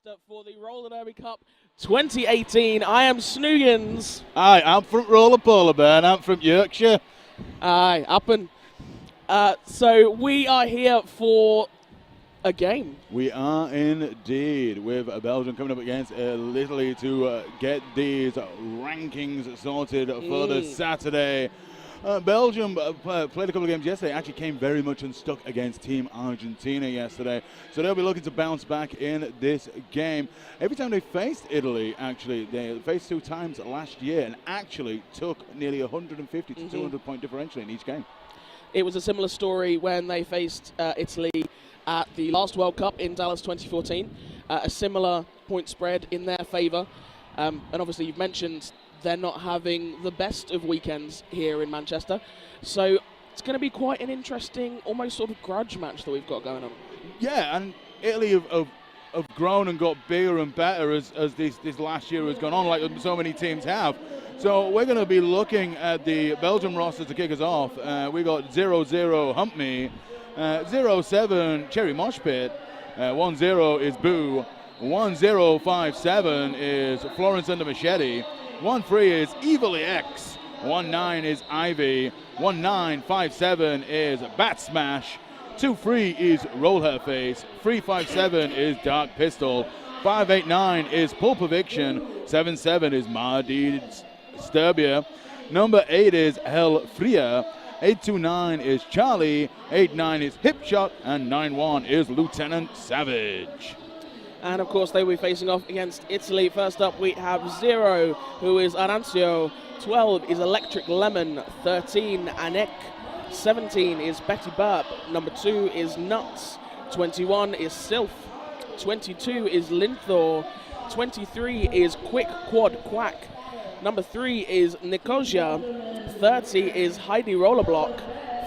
Manchester for the Roller Derby Cup 2018. I am Snoogans. Hi, I'm from Roller Polar Bear and I'm from Yorkshire. Aye, up and so we are here for a game. We are indeed, with Belgium coming up against Italy to get these rankings sorted for the Saturday. Belgium played a couple of games yesterday, actually came very much unstuck against Team Argentina yesterday. So they'll be looking to bounce back in this game. Every time they faced Italy, actually, they faced 2 times last year and actually took nearly 150 to 200 point differential in each game. It was a similar story when they faced Italy at the last World Cup in Dallas 2014. A similar point spread in their favour. And obviously you've mentioned they're not having the best of weekends here in Manchester. So it's going to be quite an interesting, almost sort of grudge match that we've got going on. Yeah, and Italy have grown and got bigger and better as this last year has gone on, like so many teams have. So we're going to be looking at the Belgium roster to kick us off. We got 0-0 Hump Me, 0-7 Cherry Mosh Pit, 1-0 is Boo, 1-0-5-7 is Florence and the Machete, 1-3 is Evilly X, 1-9 is Ivy, 1-9-5-7 is Bat Smash, 2-3 is Roll Her Face, 3-5-7 is Dark Pistol, 5-8-9 is Pulp Eviction, 7-7 is Mardi Sturbia, number 8 is Hell Fria, 8-2-9 is Charlie, 8-9 is Hip Shot, and 9-1 is Lieutenant Savage. And of course they will be facing off against Italy. First up we have 0, who is Arancio, 12 is Electric Lemon, 13 Anek, 17 is Betty Burp, number 2 is Nuts, 21 is Sylph, 22 is Linthor, 23 is Quick Quad Quack, number 3 is Nicosia, 30 is Heidi Rollerblock,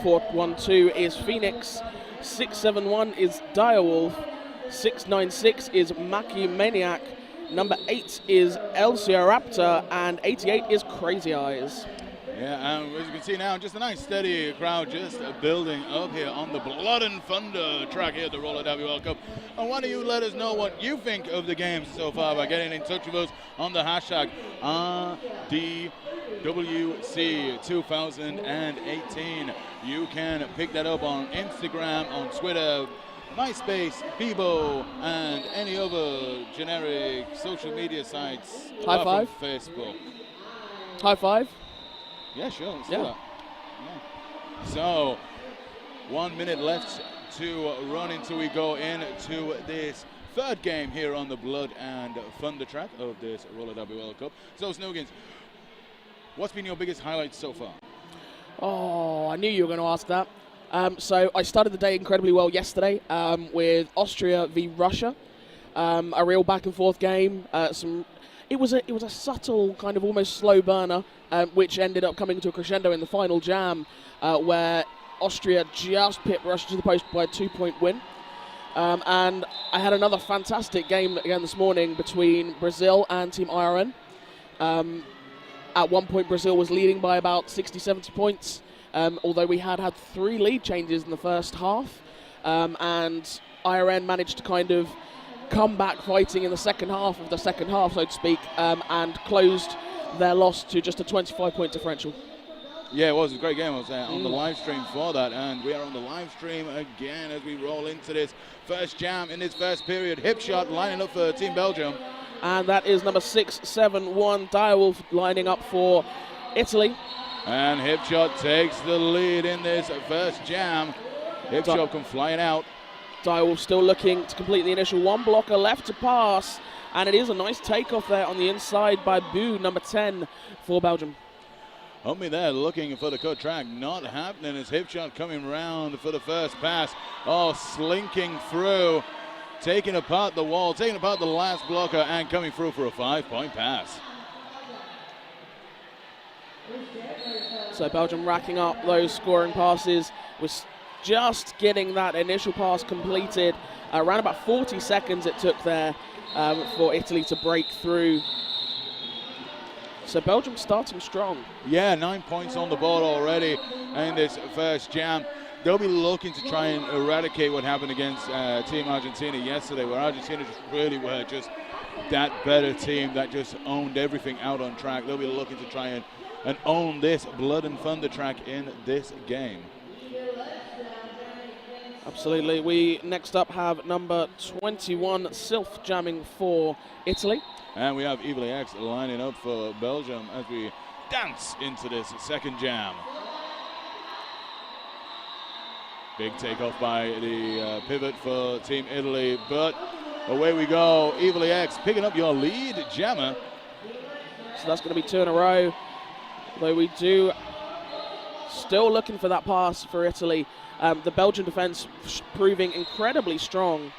412 is Phoenix, 671 is Direwolf, 696 is Maki Maniac, number 8 is Elsia Raptor, and 88 is Crazy Eyes. Yeah, and as you can see now, just a nice steady crowd just building up here on the Blood and Thunder track here at the Roller Derby World Cup. And why don't you let us know what you think of the games so far by getting in touch with us on the hashtag RDWC2018. You can pick that up on Instagram, on Twitter, MySpace, Bebo, and any other generic social media sites. High five? Facebook. High five? Yeah, sure. Let's do that. Yeah. So, 1 minute left to run until we go into this third game here on the Blood and Thunder track of this Roller Derby World Cup. So, Snoogans, what's been your biggest highlight so far? Oh, I knew you were going to ask that. So I started the day incredibly well yesterday with Austria v Russia, a real back and forth game. It was a subtle kind of almost slow burner, which ended up coming to a crescendo in the final jam, where Austria just pipped Russia to the post by a 2-point win. And I had another fantastic game again this morning between Brazil and Team IRN. At one point, Brazil was leading by about 60-70 points. Although we had 3 lead changes in the first half, and IRN managed to kind of come back fighting in the second half of the second half, so to speak, and closed their loss to just a 25-point differential. Yeah, it was a great game. I was on the live stream for that, and we are on the live stream again as we roll into this first jam in this first period. Hip Shot lining up for Team Belgium. And that is number 671 Direwolf lining up for Italy. And Hip Shot takes the lead in this first jam. Hip Shot come flying out. Direwolf still looking to complete the initial 1 blocker left to pass. And it is a nice takeoff there on the inside by Boo, number 10 for Belgium. Hump Me there looking for the cut track. Not happening as Hip Shot coming round for the first pass. Oh, slinking through. Taking apart the wall, taking apart the last blocker and coming through for a 5-point pass. So Belgium racking up those scoring passes, was just getting that initial pass completed. Around about 40 seconds it took there for Italy to break through. So Belgium starting strong. Yeah, 9 points on the board already in this first jam. they'll be looking to try and eradicate what happened against Team Argentina yesterday, where Argentina just really were just that better team that just owned everything out on track. They'll be looking to try and own this blood and thunder track in this game. Absolutely. We next up have number 21, Sylph, jamming for Italy. And we have Evilly X lining up for Belgium as we dance into this second jam. Big takeoff by the pivot for Team Italy, but away we go. Evilly X picking up your lead jammer. So that's going to be 2 in a row. Though we do still looking for that pass for Italy. The Belgian defense proving incredibly strong.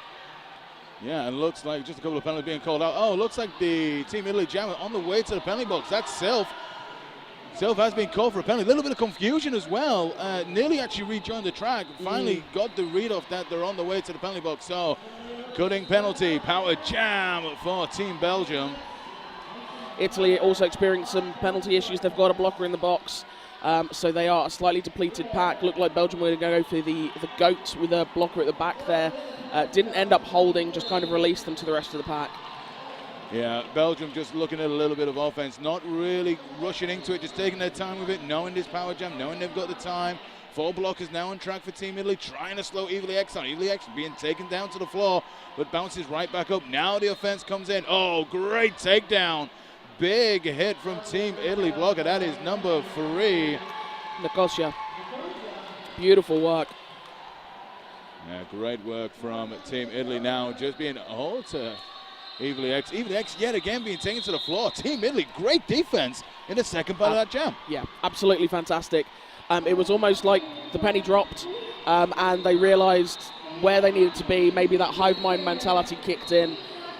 Yeah, and looks like just a couple of penalties being called out. Oh, looks like the Team Italy jammer on the way to the penalty box. That's Sylph. Sylph has been called for a penalty. A little bit of confusion as well. Nearly actually rejoined the track. Finally got the read off that they're on the way to the penalty box. So, cutting penalty, power jam for Team Belgium. Italy also experiencing some penalty issues. They've got a blocker in the box. So they are a slightly depleted pack. Looked like Belgium were going to go for the GOAT with a blocker at the back there. Didn't end up holding, just kind of released them to the rest of the pack. Yeah, Belgium just looking at a little bit of offense, not really rushing into it, just taking their time with it, knowing this power jam, knowing they've got the time. 4 blockers now on track for Team Italy, trying to slow Evilly X down. Evilly X being taken down to the floor, but bounces right back up. Now the offense comes in. Oh, great takedown. Big hit from Team Italy blocker. That is number 3. Nicosia. Beautiful work. Yeah, great work from Team Italy now, just being hold to Evilly X. Evilly X yet again being taken to the floor. Team Italy, great defense in the second part of that jam. Yeah, absolutely fantastic. It was almost like the penny dropped and they realized where they needed to be. Maybe that hive mind mentality kicked in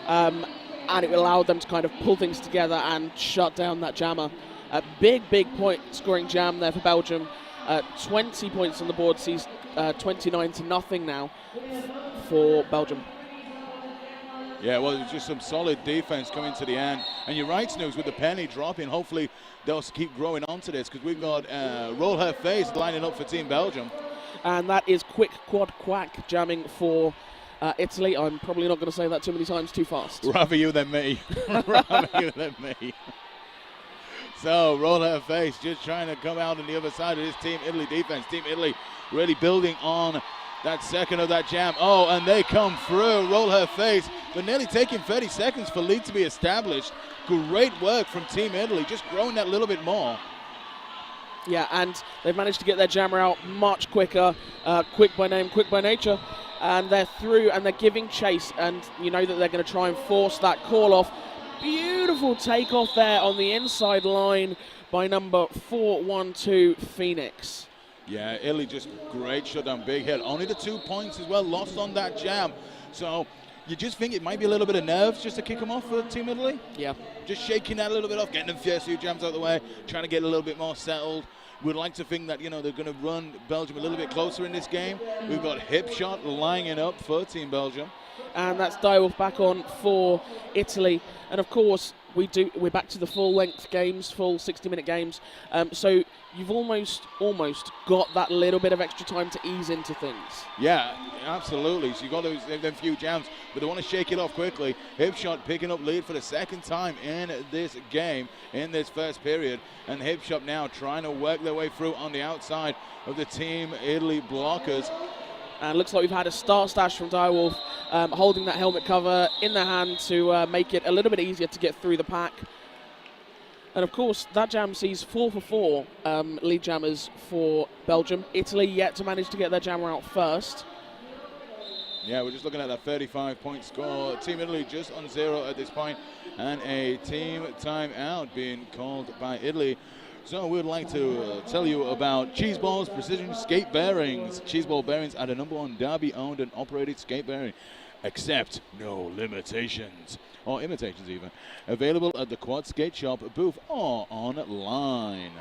and it allowed them to kind of pull things together and shut down that jammer. A big point scoring jam there for Belgium. 20 points on the board, sees 29-0 now for Belgium. Yeah, well, it's just some solid defense coming to the end. And you're right, Snooks, with the penny dropping, hopefully they'll keep growing onto this because we've got Roll Her Face lining up for Team Belgium. And that is Quick Quad Quack jamming for Italy. I'm probably not going to say that too many times too fast. Rather you than me. Rather you than me. So, Roll Her Face just trying to come out on the other side of this Team Italy defense. Team Italy really building on that second of that jam. Oh, and they come through. Roll Her Face, but nearly taking 30 seconds for lead to be established. Great work from Team Italy, just growing that little bit more. Yeah, and they've managed to get their jammer out much quicker. Quick by name, quick by nature. And they're through and they're giving chase. And you know that they're going to try and force that call off. Beautiful takeoff there on the inside line by number 412, Phoenix. Yeah, Italy just great shutdown, big hit. Only the 2 points as well, lost on that jam. So you just think it might be a little bit of nerves just to kick them off for Team Italy? Yeah. Just shaking that a little bit off, getting them first few jams out of the way, trying to get a little bit more settled. We'd like to think that, you know, they're going to run Belgium a little bit closer in this game. We've got Hip Shot lining up for Team Belgium. And that's Direwolf back on for Italy. And of course, we're back to the full-length games, full 60-minute games. So you've almost got that little bit of extra time to ease into things. Yeah, absolutely. So you've got them few jams, but they want to shake it off quickly. Hip Shot picking up lead for the second time in this game, in this first period. And Hip Shot now trying to work their way through on the outside of the Team Italy blockers. And looks like we've had a start stash from Direwolf, holding that helmet cover in their hand to make it a little bit easier to get through the pack. And of course, that jam sees 4 for 4 lead jammers for Belgium. Italy yet to manage to get their jammer out first. Yeah, we're just looking at that 35-point score. Team Italy just on 0 at this point, and a team timeout being called by Italy. So we'd like to tell you about Cheese Balls Precision Skate Bearings. Cheese Ball Bearings are the #1 Derby-owned and operated skate bearing. Accept no limitations, or imitations even. Available at the Quad Skate Shop booth or online.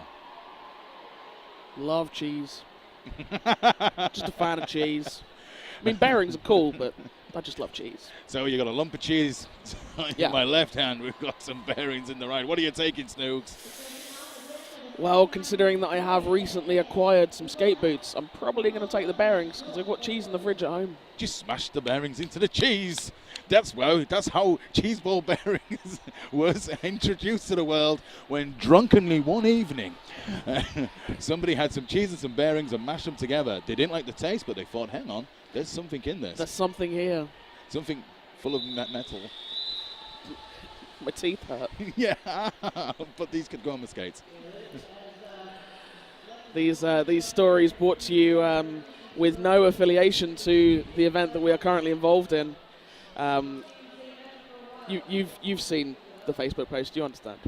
Love cheese. Just a fan of cheese. I mean, bearings are cool, but I just love cheese. So you got a lump of cheese in my left hand. We've got some bearings in the right. What are you taking, Snooks? Well, considering that I have recently acquired some skate boots, I'm probably going to take the bearings because I've got cheese in the fridge at home. Just smash the bearings into the cheese. That's how cheese ball bearings was introduced to the world when drunkenly one evening somebody had some cheese and some bearings and mashed them together. They didn't like the taste, but they thought, hang on, there's something in this. There's something here. Something full of metal. My teeth hurt. Yeah, but these could go on the skates. These stories brought to you with no affiliation to the event that we are currently involved in. You've seen the Facebook post, you understand.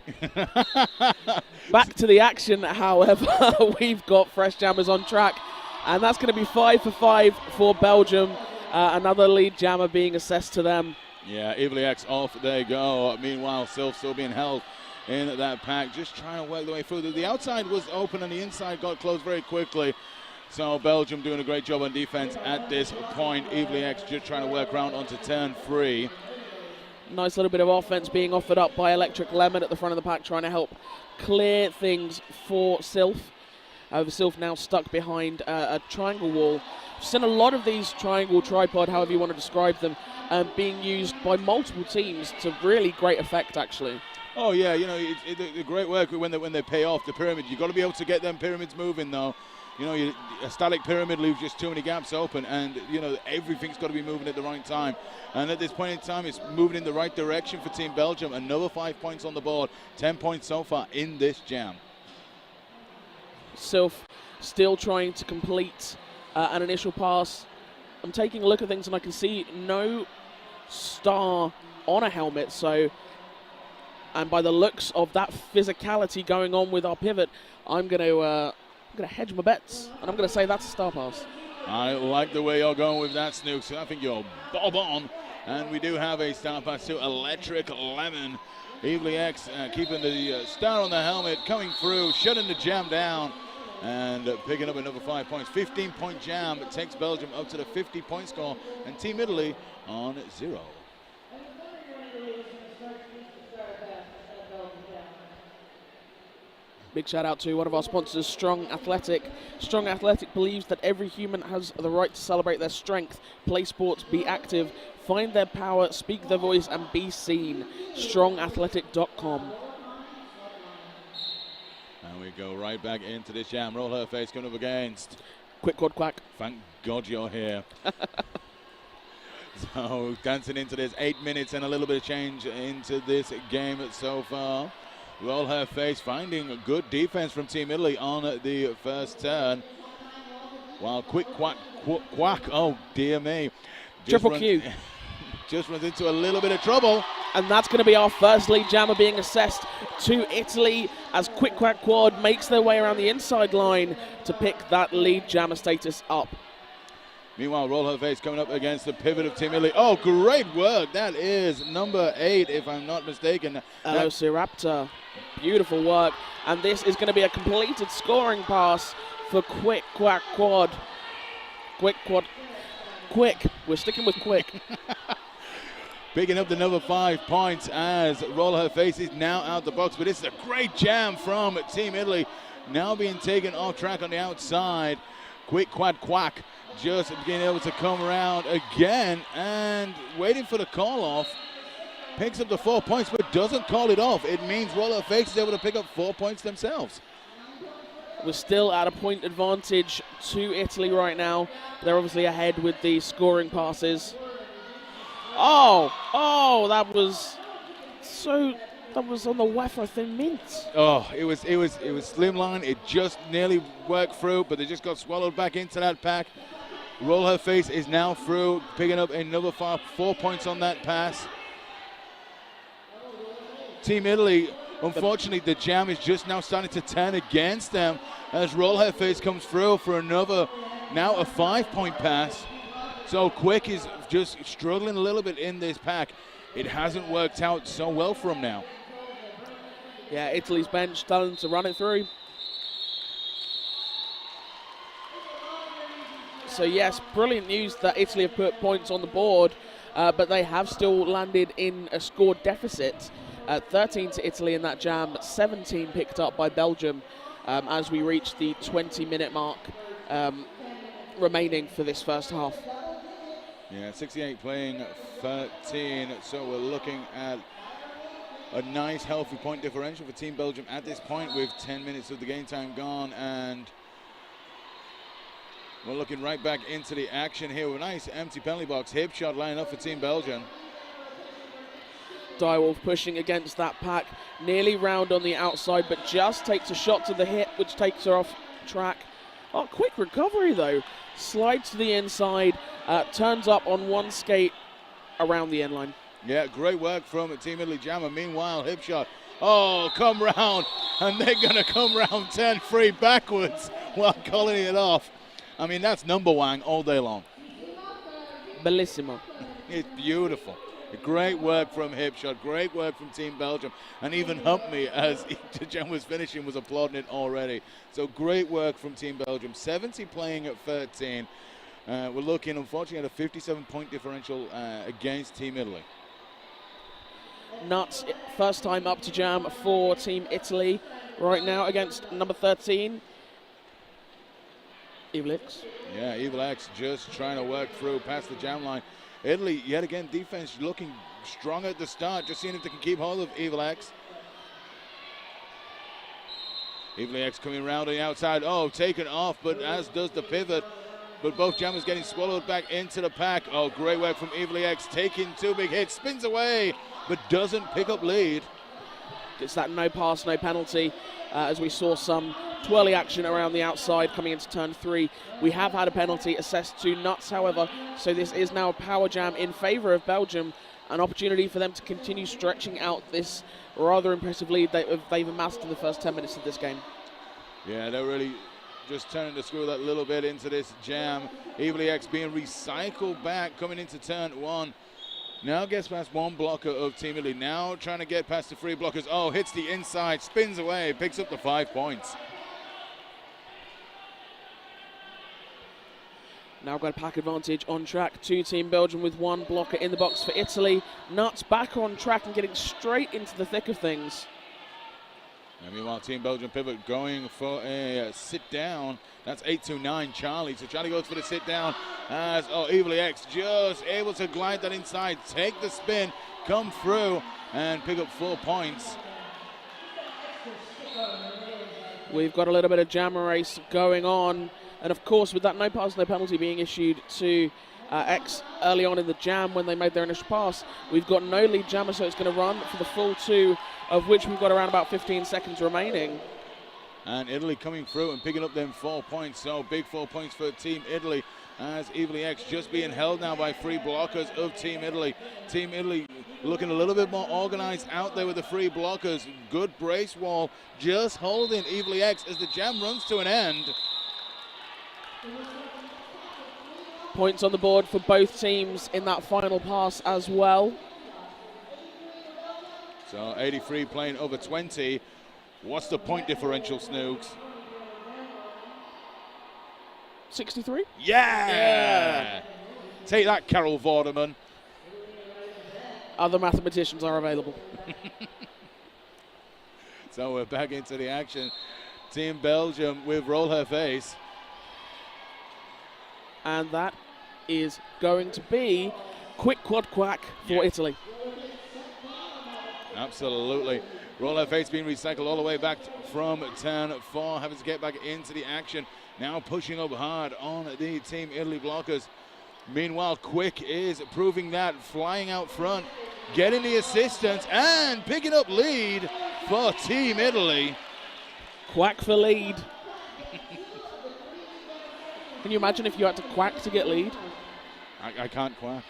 Back to the action, however, we've got Fresh Jammers on track, and that's going to be 5 for 5 for Belgium. Another lead jammer being assessed to them. Yeah, Evilly X off they go. Meanwhile, Sylph still being held in that pack, just trying to work their way through. The outside was open and the inside got closed very quickly. So Belgium doing a great job on defense at this point. Evilly X just trying to work around onto turn 3. Nice little bit of offense being offered up by Electric Lemon at the front of the pack, trying to help clear things for Sylph. However, Sylph now stuck behind a triangle wall. I've seen a lot of these triangle, tripod, however you want to describe them, being used by multiple teams to really great effect, actually. Oh yeah, you know, it's great work when they pay off the pyramid. You've got to be able to get them pyramids moving, though. You know, a static pyramid leaves just too many gaps open, and you know everything's got to be moving at the right time. And at this point in time, it's moving in the right direction for Team Belgium. Another 5 points on the board, 10 points so far in this jam. Sylph still trying to complete an initial pass. I'm taking a look at things, and I can see no star on a helmet. So, and by the looks of that physicality going on with our pivot, I'm going to hedge my bets, and I'm going to say that's a star pass. I like the way you're going with that, Snooks. I think you're bob on. And we do have a star pass to Electric Lemon. Evilly X keeping the star on the helmet, coming through, shutting the jam down, and picking up another 5 points. 15-point jam. It takes Belgium up to the 50-point score, and Team Italy on 0. Big shout out to one of our sponsors, Strong Athletic. Strong Athletic believes that every human has the right to celebrate their strength, play sports, be active, find their power, speak their voice, and be seen. StrongAthletic.com. And we go right back into this jam. Roll her face coming up against. Quick quad quack. Thank God you're here. So dancing into this 8 minutes and a little bit of change into this game so far. Roll her face, finding a good defense from Team Italy on the first turn. While quick quack, oh dear me. Triple Q. Just runs into a little bit of trouble. And that's going to be our first lead jammer being assessed to Italy as Quick Quack Quad makes their way around the inside line to pick that lead jammer status up. Meanwhile, Roll Her Face coming up against the pivot of Team Italy. Oh, great work. That is number 8, if I'm not mistaken. Velociraptor. Beautiful work. And this is going to be a completed scoring pass for Quick Quack Quad. Quick Quad. Quick. We're sticking with Quick. Picking up the number 5 points as Roll Her Face is now out the box. But it's a great jam from Team Italy. Now being taken off track on the outside. Quick Quad Quack just being able to come around again and waiting for the call off. Picks up the 4 points but doesn't call it off. It means Roll Her Face is able to pick up 4 points themselves. We're still at a point advantage to Italy right now. They're obviously ahead with the scoring passes. Oh, that was on the wafer thin mint. Oh, it was slimline. It just nearly worked through, but they just got swallowed back into that pack. Roll Her Face is now through, picking up another 4 points on that pass. Team Italy, unfortunately, the jam is just now starting to turn against them as Roll Her Face comes through for another, now a 5-point pass. So Quick is just struggling a little bit in this pack. It hasn't worked out so well for him now. Yeah, Italy's bench telling to run it through. So yes, brilliant news that Italy have put points on the board, but they have still landed in a score deficit. 13 to Italy in that jam, 17 picked up by Belgium. as we reach the 20-minute mark remaining for this first half. Yeah, 68 playing 13, so we're looking at a nice healthy point differential for Team Belgium at this point with 10 minutes of the game time gone, and we're looking right back into the action here with a nice empty penalty box. Hip shot lining up for Team Belgium. Direwolf pushing against that pack, nearly round on the outside, but just takes a shot to the hip, which takes her off track. Oh, quick recovery though. Slides to the inside, turns up on one skate around the end line. Yeah, great work from Team Italy Jammer. Meanwhile, hip shot. Oh, come round, and they're going to come round 10 free backwards while calling it off. I mean, that's number one all day long. Bellissimo. It's beautiful. Great work from hip shot. Great work from Team Belgium. And even Humpney, as Jen was finishing, was applauding it already. So great work from Team Belgium. 70 playing at 13. We're looking, unfortunately, at a 57-point differential against Team Italy. Nuts, first time up to jam for Team Italy right now against number 13, Evil X. Yeah, Evil X just trying to work through past the jam line. Italy, yet again, defense looking strong at the start, just seeing if they can keep hold of Evil X. Evil X coming around on the outside. Oh, taken off, but as does the pivot. But both jammers getting swallowed back into the pack. Oh, great work from Evil X, taking two big hits, spins away, but doesn't pick up lead. It's that no pass, no penalty, as we saw some twirly action around the outside coming into turn 3. We have had a penalty assessed to Nuts, however, so this is now a power jam in favor of Belgium, an opportunity for them to continue stretching out this rather impressive lead they've amassed in the first 10 minutes of this game. Yeah, they're really just turning the screw that little bit into this jam. Evil X being recycled back, coming into turn 1. Now gets past one blocker of Team Italy. Now trying to get past the 3 blockers. Oh, hits the inside, spins away, picks up the 5 points. Now got a pack advantage on track to Team Belgium with 1 blocker in the box for Italy. Nuts back on track and getting straight into the thick of things. And meanwhile, Team Belgium pivot going for a sit down. That's 8-9 Charlie. So Charlie goes for the sit down as Evil X just able to glide that inside, take the spin, come through, and pick up 4 points. We've got a little bit of jammer race going on. And of course, with that no pass, no penalty being issued to X early on in the jam when they made their initial pass, we've got no lead jammer, so it's going to run for the full 2, of which we've got around about 15 seconds remaining. And Italy coming through and picking up them 4 points. So big 4 points for Team Italy, as Evil X just being held now by 3 blockers of Team Italy. Team Italy looking a little bit more organized out there with the 3 blockers. Good brace wall, just holding Evil X as the jam runs to an end. Points on the board for both teams in that final pass as well. So 83 playing over 20. What's the point differential, Snooks? 63? Yeah! Take that, Carol Vorderman. Other mathematicians are available. So we're back into the action. Team Belgium with Roll Her Face. And that is going to be quick quad quack for Italy. Absolutely. Roll Her Face being recycled all the way back from turn 4, having to get back into the action. Now pushing up hard on the Team Italy blockers. Meanwhile, Quick is proving that, flying out front, getting the assistance, and picking up lead for Team Italy. Quack for lead. Can you imagine if you had to quack to get lead? I can't quack.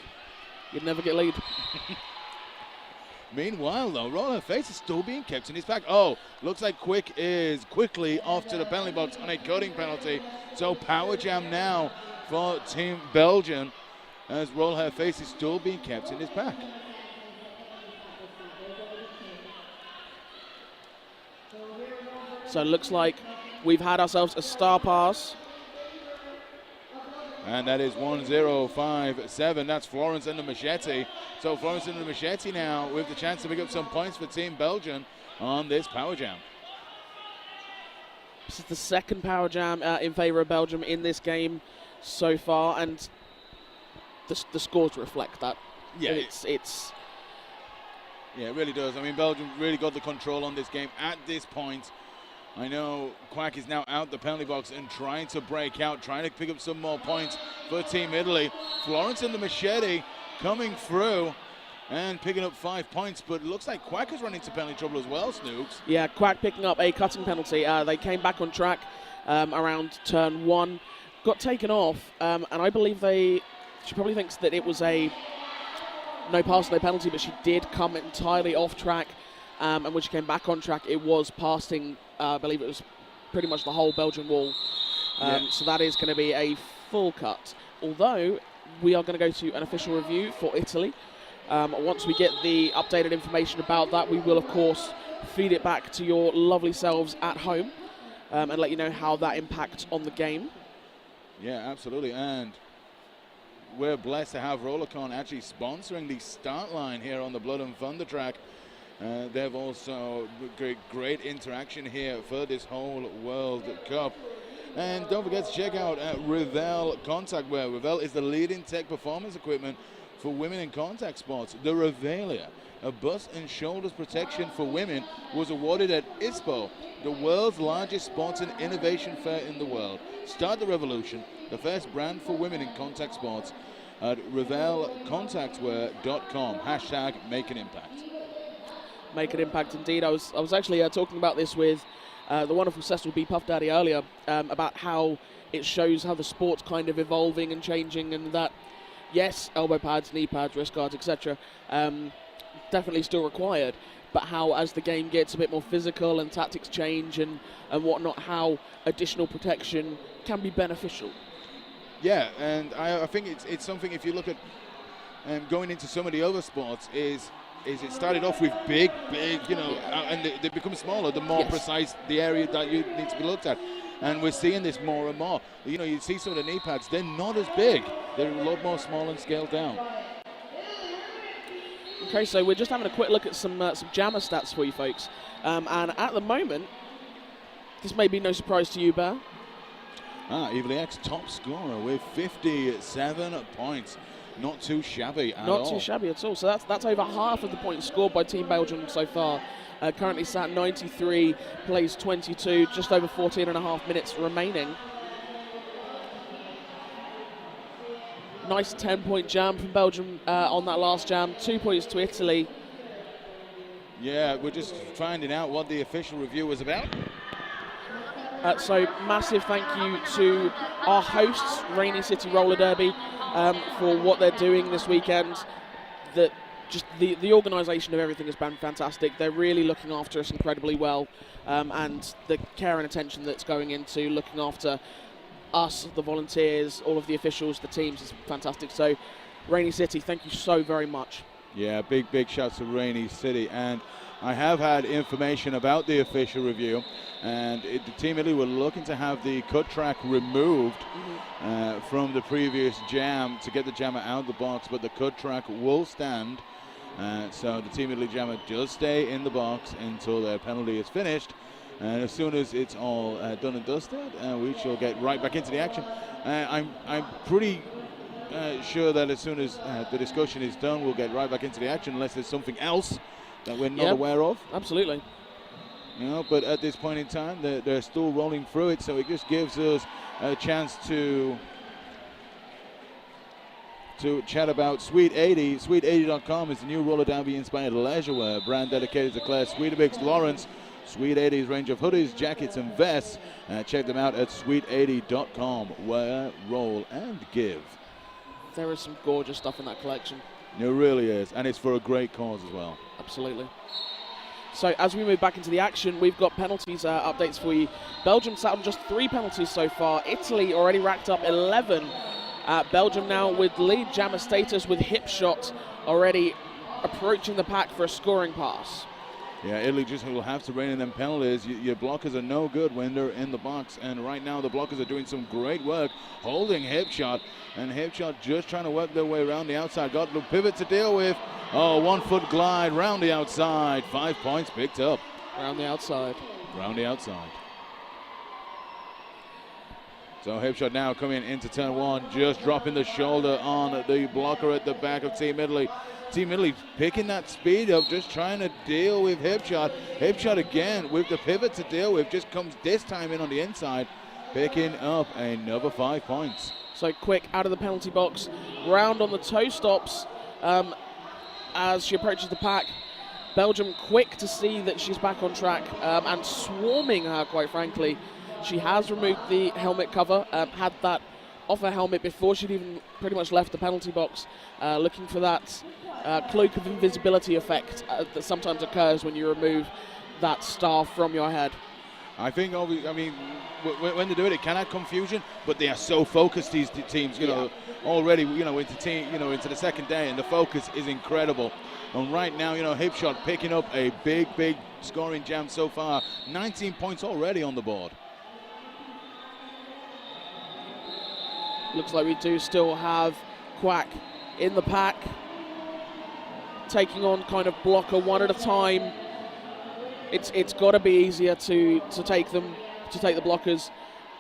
You'd never get lead. Meanwhile, though, Roll Her Face is still being kept in his pack. Oh, looks like Quick is quickly off to the penalty box on a cutting penalty. So power jam now for Team Belgium, as Roll Her Face is still being kept in his pack. So it looks like we've had ourselves a star pass. And that is 1057. That's Florence and the Machete. So Florence and the Machete now with the chance to pick up some points for Team Belgium on this power jam. This is the second power jam in favour of Belgium in this game so far, and the scores reflect that. Yeah, Yeah, it really does. I mean, Belgium really got the control on this game at this point. I know Quack is now out the penalty box and trying to break out, trying to pick up some more points for Team Italy. Florence and the Machete coming through and picking up 5 points, but it looks like Quack has run into penalty trouble as well, Snooks. Yeah, Quack picking up a cutting penalty. They came back on track around turn 1, got taken off, and I believe she probably thinks that it was a no pass, no penalty, but she did come entirely off track, and when she came back on track, it was passing, I believe it was pretty much the whole Belgian wall. So that is going to be a full cut. Although, we are going to go to an official review for Italy. Once we get the updated information about that, we will, of course, feed it back to your lovely selves at home and let you know how that impacts on the game. Yeah, absolutely. And we're blessed to have Rollercon actually sponsoring the start line here on the Blood and Thunder track. They've also great interaction here for this whole World Cup. And don't forget to check out Revell Contact Wear. Revell is the leading tech performance equipment for women in contact sports. The Revelia, a bust and shoulders protection for women, was awarded at ISPO, the world's largest sports and innovation fair in the world. Start the revolution, the first brand for women in contact sports at RevellContactwear.com. Hashtag make an impact. Make an impact indeed. I was actually talking about this with the wonderful Cecil B. Puff Daddy earlier about how it shows how the sport's kind of evolving and changing, and that yes, elbow pads, knee pads, wrist guards, etc. Definitely still required, but how as the game gets a bit more physical and tactics change and whatnot, how additional protection can be beneficial. Yeah, and I think it's something, if you look at going into some of the other sports, is it started off with big, and they become smaller the more precise the area that you need to be looked at. And we're seeing this more and more. You see some of the knee pads, they're not as big. They're a lot more small and scaled down. Okay, so we're just having a quick look at some jammer stats for you folks. And at the moment, this may be no surprise to you, Bear. Evilly X top scorer with 57 points. Not too shabby at all. Not too shabby at all. So that's over half of the points scored by Team Belgium so far. Currently sat 93, plays 22, just over 14 and a half minutes remaining. Nice 10-point jam from Belgium on that last jam. 2 points to Italy. Yeah, we're just finding out what the official review was about. So massive thank you to our hosts, Rainy City Roller Derby, for what they're doing this weekend. Just the organisation of everything has been fantastic. They're really looking after us incredibly well, and the care and attention that's going into looking after us, the volunteers, all of the officials, the teams is fantastic. So Rainy City, thank you so very much. Yeah, big shouts to Rainy City. And I have had information about the official review, and the Team Italy were looking to have the cut track removed from the previous jam to get the jammer out of the box, but the cut track will stand. So the Team Italy jammer does stay in the box until their penalty is finished. And as soon as it's all done and dusted, we shall get right back into the action. I'm pretty sure that as soon as the discussion is done, we'll get right back into the action, unless there's something else that we're not aware of. Absolutely. But at this point in time, they're still rolling through it, so it just gives us a chance to chat about Sweet 80. Sweet80.com is the new roller derby inspired leisure wear brand dedicated to Claire Sweetabix Lawrence. Sweet 80's range of hoodies, jackets, and vests. Check them out at sweet80.com. Wear, roll, and give. There is some gorgeous stuff in that collection. It really is, and it's for a great cause as well. Absolutely. So as we move back into the action, we've got penalties updates for you. Belgium sat on just 3 penalties so far. Italy already racked up 11. Belgium now with lead jammer status with hip shot already approaching the pack for a scoring pass. Yeah, Italy just will have to rein in them penalties. Your blockers are no good when they're in the box, and right now the blockers are doing some great work holding hip shot, and hip shot just trying to work their way around the outside. Got the pivot to deal with. Oh, 1 foot glide round the outside. 5 points picked up. Round the outside. Round the outside. So hip shot now coming into turn one, just dropping the shoulder on the blocker at the back of Team Italy. Team Italy picking that speed up, just trying to deal with hip shot. Hip shot again with the pivot to deal with, just comes this time in on the inside, picking up another 5 points. So quick out of the penalty box, round on the toe stops as she approaches the pack. Belgium quick to see that she's back on track and swarming her, quite frankly. She has removed the helmet cover, had that off her helmet before she'd even pretty much left the penalty box, looking for that cloak of invisibility effect that sometimes occurs when you remove that star from your head. I think, when they do it, it can add confusion, but they are so focused, these teams, already, into the second day, and the focus is incredible. And right now, hip shot picking up a big scoring jam so far. 19 points already on the board. Looks like we do still have Quack in the pack, taking on kind of blocker one at a time. It's got to be easier to take the blockers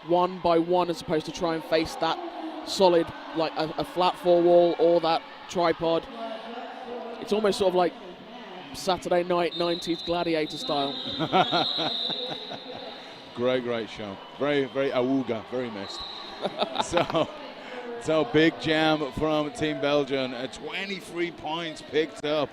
one by one as opposed to try and face that solid, like a flat four wall or that tripod. It's almost sort of like Saturday night 90s gladiator style. Great show. Very awooga, very missed. So big jam from Team Belgium. 23 points picked up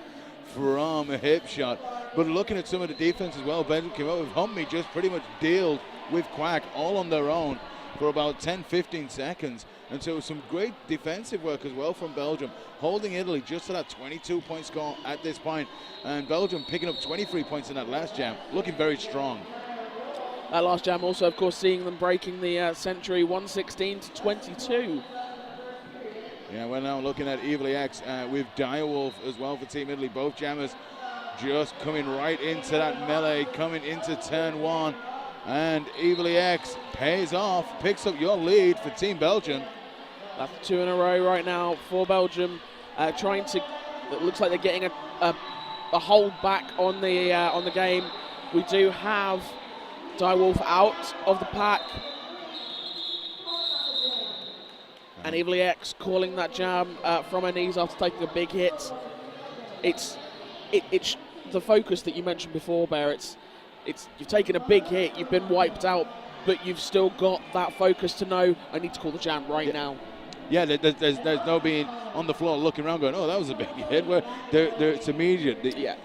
from a hip shot. But looking at some of the defense as well, Belgium came up with Hummy, just pretty much dealt with Quack all on their own for about 10-15 seconds. And so some great defensive work as well from Belgium, holding Italy just to that 22-point score at this point. And Belgium picking up 23 points in that last jam, looking very strong. That last jam also, of course, seeing them breaking the century 116-22. Yeah, we're now looking at Evely X with Direwolf as well for Team Italy. Both jammers just coming right into that melee, coming into turn one. And Evely X pays off, picks up your lead for Team Belgium. That's 2 in a row right now for Belgium. Trying to, it looks like they're getting a hold back on the game. We do have Direwolf out of the pack. And Evely X calling that jam from her knees after taking a big hit. It's the focus that you mentioned before, Bear. It's you've taken a big hit, you've been wiped out, but you've still got that focus to know I need to call the jam right now. Yeah, there's no being on the floor looking around going, oh, that was a big hit. Where it's immediate.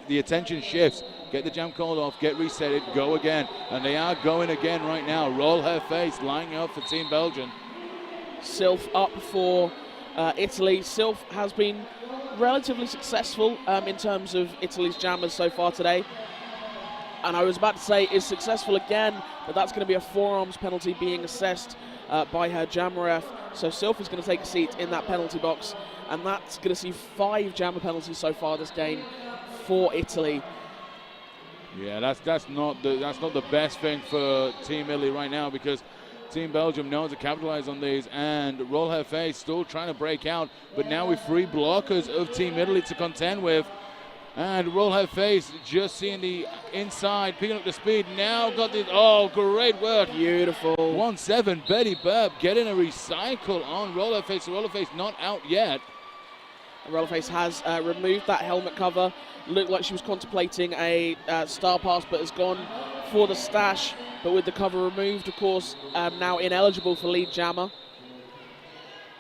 The attention shifts. Get the jam called off, get resetted, go again. And they are going again right now. Roll her face, lining up for Team Belgium. Sylph up for Italy. Sylph has been relatively successful in terms of Italy's jammers so far today. And I was about to say is successful again, but that's going to be a forearms penalty being assessed by her jam ref. So Sylph is going to take a seat in that penalty box, and that's going to see 5 jammer penalties so far this game for Italy. Yeah, that's not the best thing for Team Italy right now, because Team Belgium knows to capitalize on these, and Roll Her Face still trying to break out, but now with 3 blockers of Team Italy to contend with. And Roll Her Face just seeing the inside, picking up the speed. Now got this, oh, great work. Beautiful. 1-7, Betty Burp getting a recycle on Roll Her Face. So Roll Her Face not out yet. And Roll Her Face has removed that helmet cover. Looked like she was contemplating a star pass, but has gone for the stash. But with the cover removed, of course, now ineligible for lead jammer.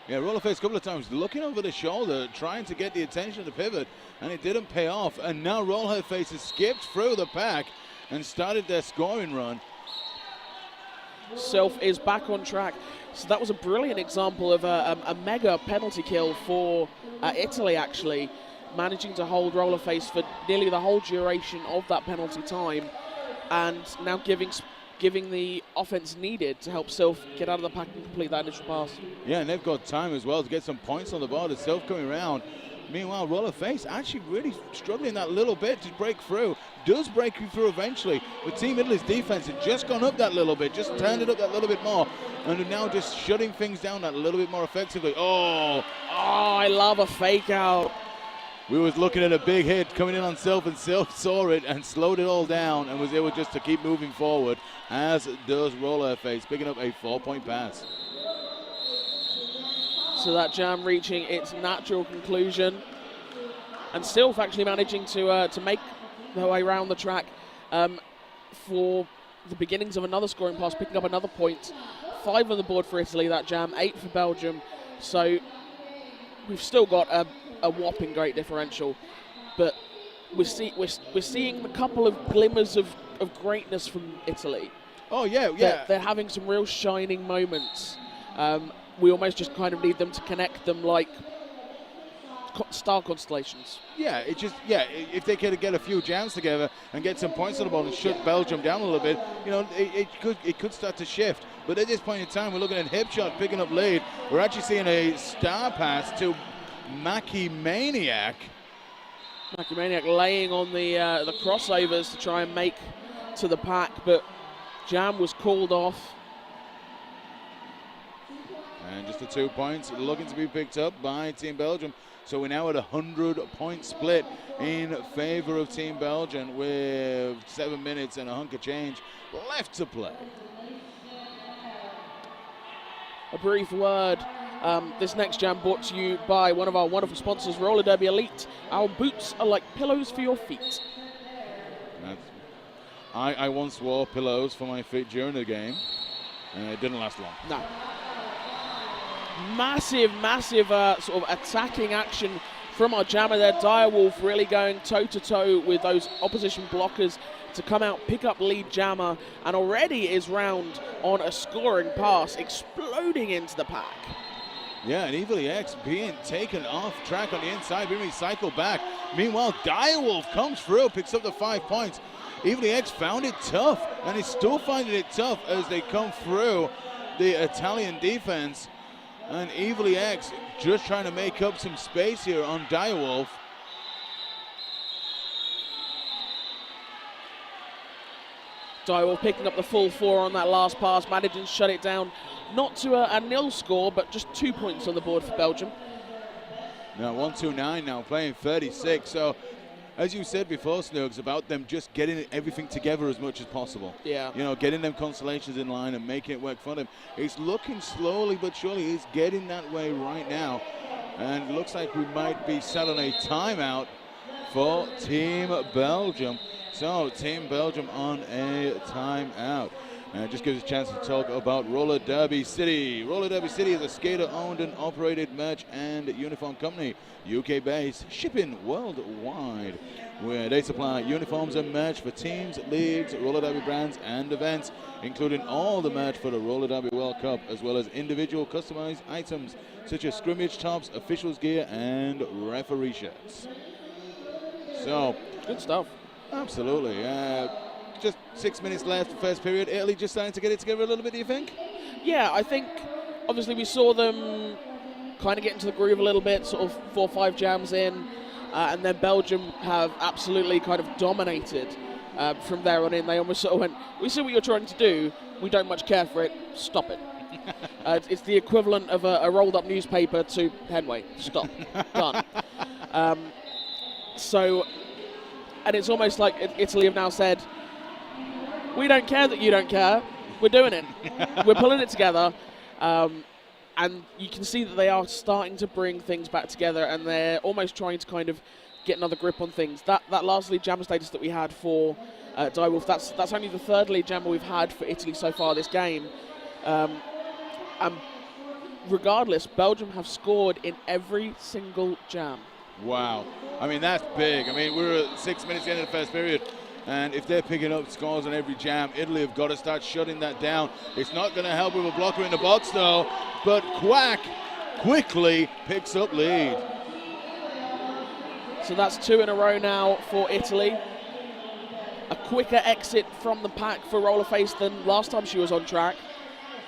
Yeah, Roll Her Face a couple of times looking over the shoulder, trying to get the attention of the pivot, and it didn't pay off. And now Roll Her Face has skipped through the pack and started their scoring run. Sylph is back on track. So that was a brilliant example of a mega penalty kill for Italy, actually, managing to hold Roll Her Face for nearly the whole duration of that penalty time, and now giving the offense needed to help Sylph get out of the pack and complete that initial pass. Yeah, and they've got time as well to get some points on the board as Sylph coming around. Meanwhile, Roll Her Face actually really struggling that little bit to break through. Does break through eventually, but Team Italy's defense has just gone up that little bit, just turned it up that little bit more, and are now just shutting things down that little bit more effectively. Oh, I love a fake out. We was looking at a big hit coming in on Sylph, and Sylph saw it and slowed it all down and was able just to keep moving forward, as does Roll Her Face, picking up a 4-point pass. So that jam reaching its natural conclusion, and still actually managing to make their way around the track for the beginnings of another scoring pass, picking up another point. 5 on the board for Italy, that jam, 8 for Belgium. So we've still got a whopping great differential, but we're seeing a couple of glimmers of greatness from Italy. Oh, yeah. They're having some real shining moments. We almost just kind of need them to connect them like star constellations. Yeah, if they could get a few jams together and get some points on the board and shut Belgium down a little bit, it could start to shift. But at this point in time, we're looking at Hipshot picking up lead. We're actually seeing a star pass to Mackie Maniac. Mackie Maniac laying on the crossovers to try and make to the pack, but jam was called off. And just the 2 points looking to be picked up by Team Belgium. So we're now at a 100-point split in favor of Team Belgium with 7 minutes and a hunk of change left to play. A brief word. This next jam brought to you by one of our wonderful sponsors, Roller Derby Elite. Our boots are like pillows for your feet. I once wore pillows for my feet during the game, and it didn't last long. No. Massive sort of attacking action from our jammer there. Direwolf really going toe-to-toe with those opposition blockers to come out, pick up lead jammer, and already is round on a scoring pass, exploding into the pack. Yeah, and Evilly X being taken off track on the inside, being recycled back. Meanwhile, Direwolf comes through, picks up the 5 points. Evilly X found it tough, and is still finding it tough as they come through the Italian defense. And Evilly X just trying to make up some space here on Direwolf. Direwolf picking up the full 4 on that last pass, managing to shut it down. Not to a nil score, but just 2 points on the board for Belgium. Now 129 now, playing 36. So, as you said before, Snooks, about them just getting everything together as much as possible. Yeah. Getting them constellations in line and making it work for them. It's looking slowly but surely he's getting that way right now. And it looks like we might be set on a timeout for Team Belgium. So, Team Belgium on a timeout. And it just gives us a chance to talk about Roller Derby City. Roller Derby City is a skater-owned and operated merch and uniform company, UK-based, shipping worldwide, where they supply uniforms and merch for teams, leagues, roller derby brands, and events, including all the merch for the Roller Derby World Cup, as well as individual customized items such as scrimmage tops, officials gear, and referee shirts. So, good stuff. Absolutely. Just 6 minutes left, the first period. Italy just starting to get it together a little bit, do you think? Yeah, I think obviously we saw them kind of get into the groove a little bit, sort of 4 or 5 jams in, and then Belgium have absolutely kind of dominated from there on in. They almost sort of went, we see what you're trying to do, we don't much care for it, stop it. It's the equivalent of a rolled up newspaper to Henway, stop, done. And it's almost like Italy have now said, we don't care that you don't care. We're doing it. We're pulling it together. And you can see that they are starting to bring things back together, and they're almost trying to kind of get another grip on things. That last lead jammer status that we had for Direwolf, that's only the 3rd lead jammer we've had for Italy so far this game. And regardless, Belgium have scored in every single jam. Wow. I mean, that's big. I mean, we're at 6 minutes into the first period. And if they're picking up scores on every jam, Italy have got to start shutting that down. It's not going to help with a blocker in the box, though. But Quack quickly picks up lead. So that's 2 in a row now for Italy. A quicker exit from the pack for Rollerface than last time she was on track.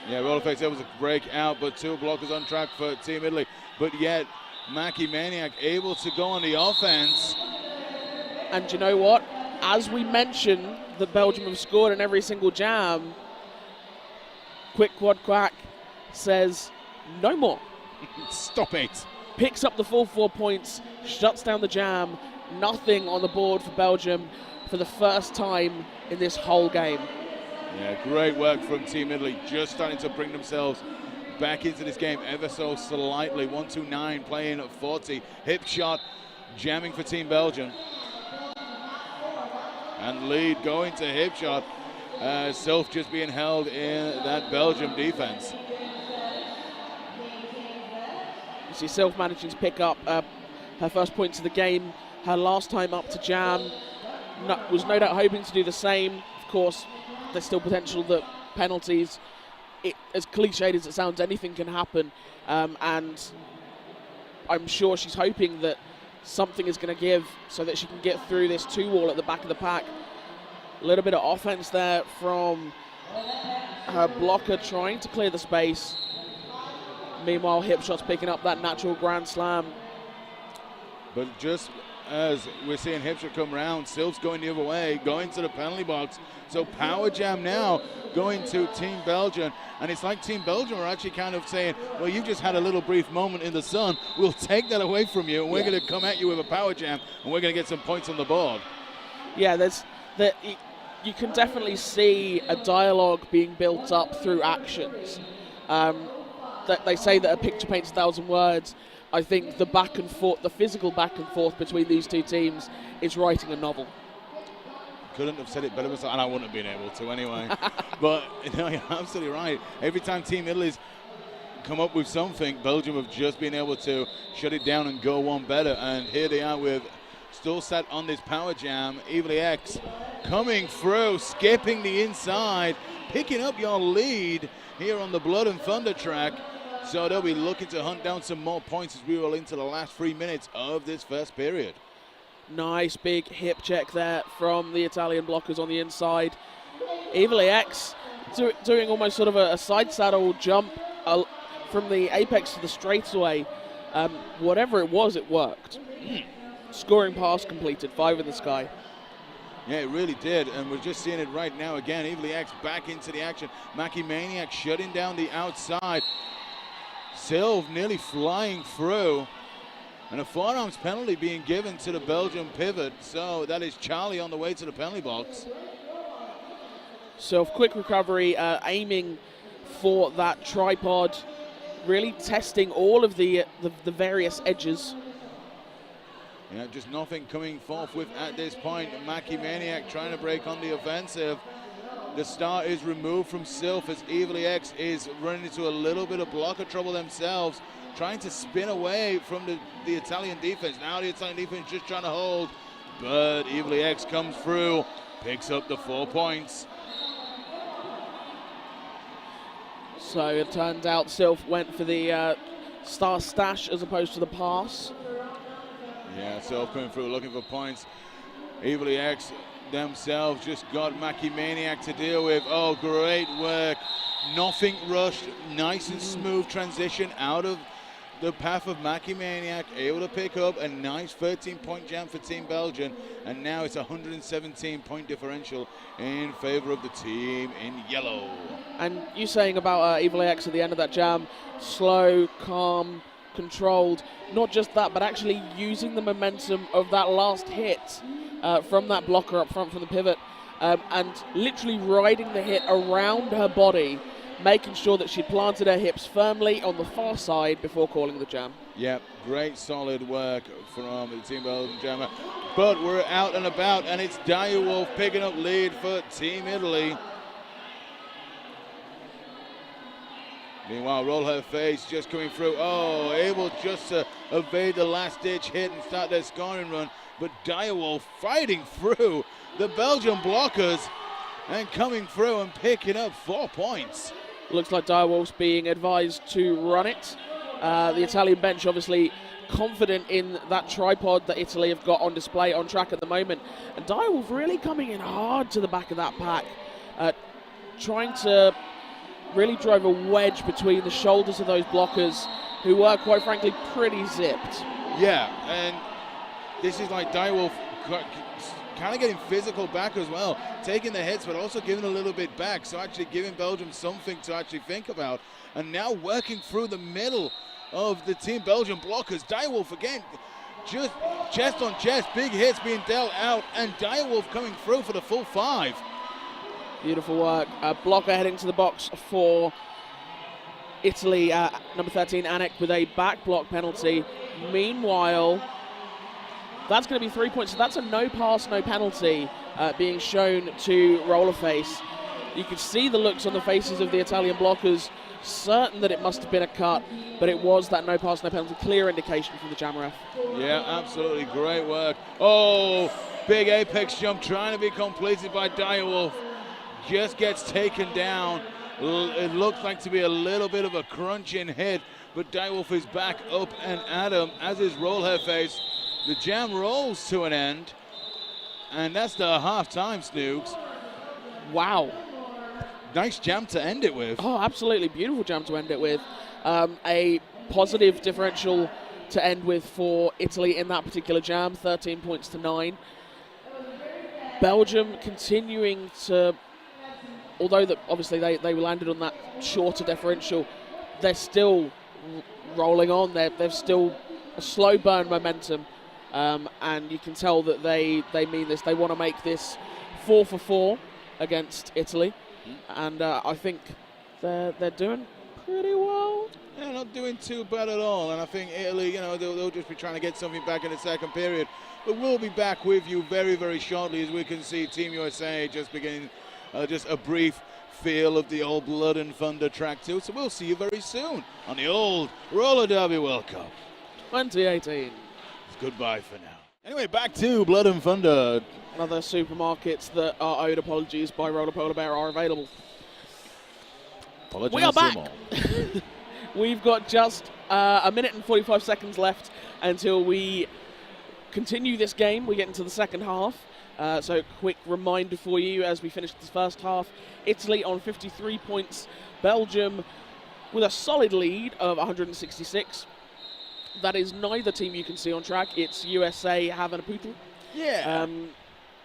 Yeah, Rollerface, that was a break out, but 2 blockers on track for Team Italy. But yet, Mackie Maniac able to go on the offense. And you know what? As we mentioned, that Belgium have scored in every single jam, Quick Quad Quack says, no more. Stop it. Picks up the full 4 points, shuts down the jam, nothing on the board for Belgium for the first time in this whole game. Yeah, great work from Team Italy, just starting to bring themselves back into this game ever so slightly. 129 playing at 40. Hip shot jamming for Team Belgium. And lead going to hip shot. Sylph just being held in that Belgium defense. You see Sylph managing to pick up her first points of the game. Her last time up to jam. Was no doubt hoping to do the same. Of course, there's still potential that penalties, as cliched as it sounds, anything can happen. And I'm sure she's hoping that something is going to give so that she can get through this 2-wall at the back of the pack. A little bit of offense there from her blocker trying to clear the space. Meanwhile, Hipshot's picking up that natural grand slam. But just as we're seeing Hipshot come round, Sylph's going the other way, going to the penalty box. So power jam now going to Team Belgium. And it's like Team Belgium are actually kind of saying, well, you just had a little brief moment in the sun. We'll take that away from you, and we're going to come at you with a power jam, and we're going to get some points on the board. Yeah, you can definitely see a dialogue being built up through actions. That they say that a picture paints 1,000 words. I think the back and forth, the physical back and forth between these two teams is writing a novel. Couldn't have said it better myself, and I wouldn't have been able to anyway. But you're absolutely right. Every time Team Italy's come up with something, Belgium have just been able to shut it down and go one better. And here they are with still sat on this power jam. Evely X coming through, skipping the inside, picking up your lead here on the Blood and Thunder track. So they'll be looking to hunt down some more points as we roll into the last 3 minutes of this first period. Nice big hip check there from the Italian blockers on the inside. Evely X doing almost sort of a side saddle jump from the apex to the straightaway. Whatever it was, it worked. Scoring pass completed, 5 in the sky. Yeah, it really did, and we're just seeing it right now again. Evely X back into the action. Mackie Maniac shutting down the outside. Sylph nearly flying through, and a forearms penalty being given to the Belgian pivot. So that is Charlie on the way to the penalty box. Sylph, quick recovery, aiming for that tripod, really testing all of the various edges. Yeah, just nothing coming forth with at this point. Mackie Maniac trying to break on the offensive. The start is removed from Sylph as Evely X is running into a little bit of blocker trouble themselves, trying to spin away from the Italian defense. Now the Italian defense just trying to hold, but Evely X comes through, picks up the 4 points. So it turned out Sylph went for the star stash as opposed to the pass. Yeah, Sylph coming through looking for points. Evely X themselves just got Mackie Maniac to deal with. Oh, great work. Nothing rushed. Nice and smooth transition out of the path of Mackie Maniac. Able to pick up a nice 13-point jam for Team Belgium. And now it's a 117-point differential in favor of the team in yellow. And you saying about Evely X at the end of that jam, slow, calm, controlled. Not just that, but actually using the momentum of that last hit from that blocker up front from the pivot, and literally riding the hit around her body, making sure that she planted her hips firmly on the far side before calling the jam. Yep, great solid work from the Team Belgium jammer. But we're out and about, and it's Direwolf picking up lead for Team Italy. Meanwhile, Roll Her Face just coming through. Oh, able just to evade the last-ditch hit and start their scoring run. But Direwolf fighting through the Belgian blockers and coming through and picking up 4 points. Looks like Direwolf's being advised to run it. The Italian bench obviously confident in that tripod that Italy have got on display on track at the moment. And Direwolf really coming in hard to the back of that pack, trying to really drive a wedge between the shoulders of those blockers who were, quite frankly, pretty zipped. Yeah, and this is like Direwolf kind of getting physical back as well, taking the hits but also giving a little bit back, so actually giving Belgium something to actually think about. And now working through the middle of the Team Belgium blockers. Direwolf again, just chest on chest, big hits being dealt out, and Direwolf coming through for the full 5. Beautiful work. Blocker heading to the box for Italy, number 13, Anik, with a back block penalty. Meanwhile, that's going to be 3 points. So that's a no pass, no penalty being shown to Rollerface. You can see the looks on the faces of the Italian blockers, certain that it must have been a cut, but it was that no pass, no penalty. Clear indication from the jam ref. Yeah, absolutely. Great work. Oh, big apex jump trying to be completed by Direwolf. Just gets taken down. It looks like to be a little bit of a crunching hit, but Direwolf is back up and at him, as is Rollerface. The jam rolls to an end, and that's the half-time, Snooks. Wow. Nice jam to end it with. Oh, absolutely beautiful jam to end it with. A positive differential to end with for Italy in that particular jam, 13 points to 9. Belgium continuing to, although that obviously they landed on that shorter differential, they're still rolling on. They've still a slow burn momentum, and you can tell that they mean this. They want to make this 4 for 4 against Italy. And I think they're doing pretty well. Yeah, not doing too bad at all. And I think Italy, they'll just be trying to get something back in the second period. But we'll be back with you very, very shortly as we can see Team USA just beginning just a brief feel of the old Blood and Thunder track too. So we'll see you very soon on the old Roller Derby World Cup 2018. Goodbye for now. Anyway, back to Blood and Thunder. Other supermarkets that are owed apologies by Roller Polar Bear are available. Apologize we are back. to We've got just a minute and 45 seconds left until we continue this game. We get into the second half. So quick reminder for you as we finish this first half. Italy on 53 points. Belgium with a solid lead of 166. That is neither team you can see on track. It's USA having a Pootle. Yeah.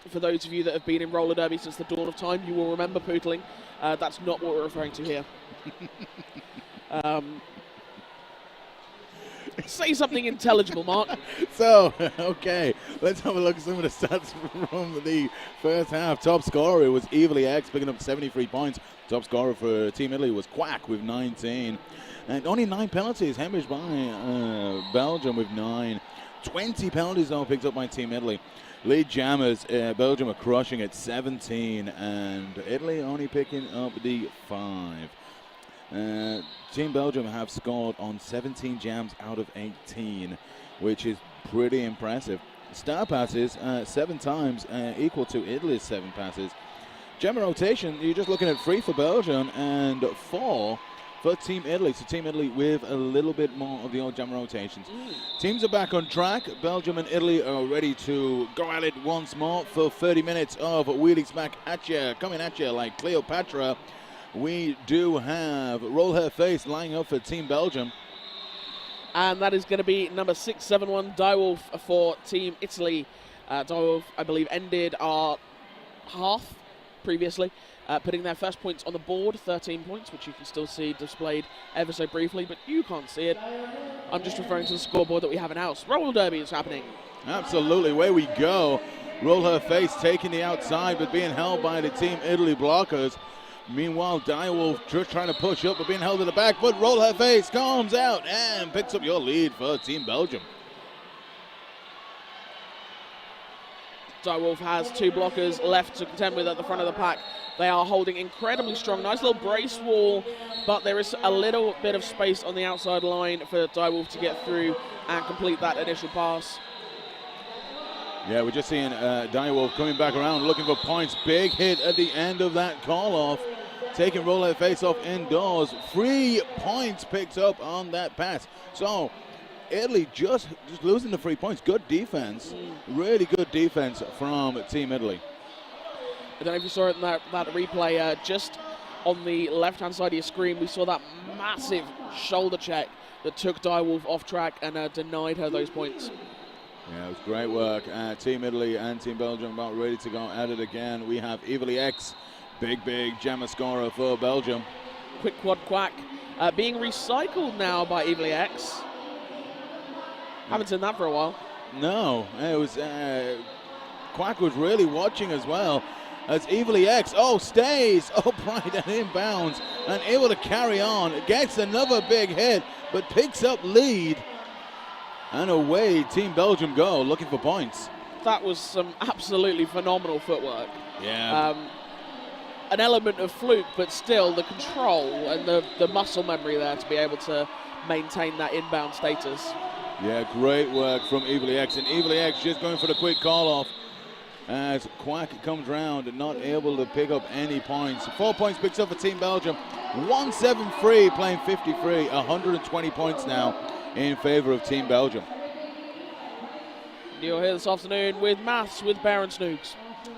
For those of you that have been in roller derby since the dawn of time, you will remember pootling. That's not what we're referring to here. Say something intelligible, Mark. So, okay, let's have a look at some of the stats from the first half. Top scorer was Evilly X, picking up 73 points. Top scorer for Team Italy was Quack with 19. And only 9 penalties, hemorrhaged by Belgium with 9. 20 penalties, though, picked up by Team Italy. Lead jammers, Belgium are crushing at 17, and Italy only picking up the 5. Team Belgium have scored on 17 jams out of 18, which is pretty impressive. Star passes, 7 times, equal to Italy's 7 passes. Jam rotation, you're just looking at 3 for Belgium and 4 for Team Italy. So Team Italy with a little bit more of the old jam rotations. Teams are back on track. Belgium and Italy are ready to go at it once more for 30 minutes of wheelie smack at you, coming at you like Cleopatra. We do have Roll Her Face lying up for Team Belgium. And that is going to be number 671, Direwolf for Team Italy. Direwolf, I believe, ended our half previously, putting their first points on the board, 13 points, which you can still see displayed ever so briefly, but you can't see it. I'm just referring to the scoreboard that we have in-house. Roller Derby is happening. Absolutely, away we go. Roll Her Face taking the outside, but being held by the Team Italy blockers. Meanwhile, Direwolf just trying to push up, but being held in the back, but Roll Her Face comes out and picks up your lead for Team Belgium. Direwolf has 2 blockers left to contend with at the front of the pack. They are holding incredibly strong. Nice little brace wall, but there is a little bit of space on the outside line for Direwolf to get through and complete that initial pass. Yeah, we're just seeing Direwolf coming back around, looking for points. Big hit at the end of that call-off. Taking Roll Her Face off indoors. 3 points picked up on that pass. So Italy just losing the 3 points. Good defense. Really good defense from Team Italy. I don't know if you saw it in that replay. Just on the left-hand side of your screen, we saw that massive shoulder check that took Direwolf off track and denied her those points. Yeah, it was great work. Team Italy and Team Belgium about ready to go at it again. We have Evilly X, big jammer scorer for Belgium. Quick quad quack. Being recycled now by Evilly X. Haven't seen that for a while. No, it was Quack was really watching as well. as Evilly X, stays upright and inbounds and able to carry on. Gets another big hit, but picks up lead. And away Team Belgium go, looking for points. That was some absolutely phenomenal footwork. Yeah. An element of fluke, but still the control and the muscle memory there to be able to maintain that inbound status. Yeah, great work from Evilly X. And Evilly X just going for the quick call-off as Quack comes round and not able to pick up any points. 4 points picks up for Team Belgium. 1-7-3 playing 53. 120 points now in favor of Team Belgium. You're here this afternoon with maths with Baron Snooks.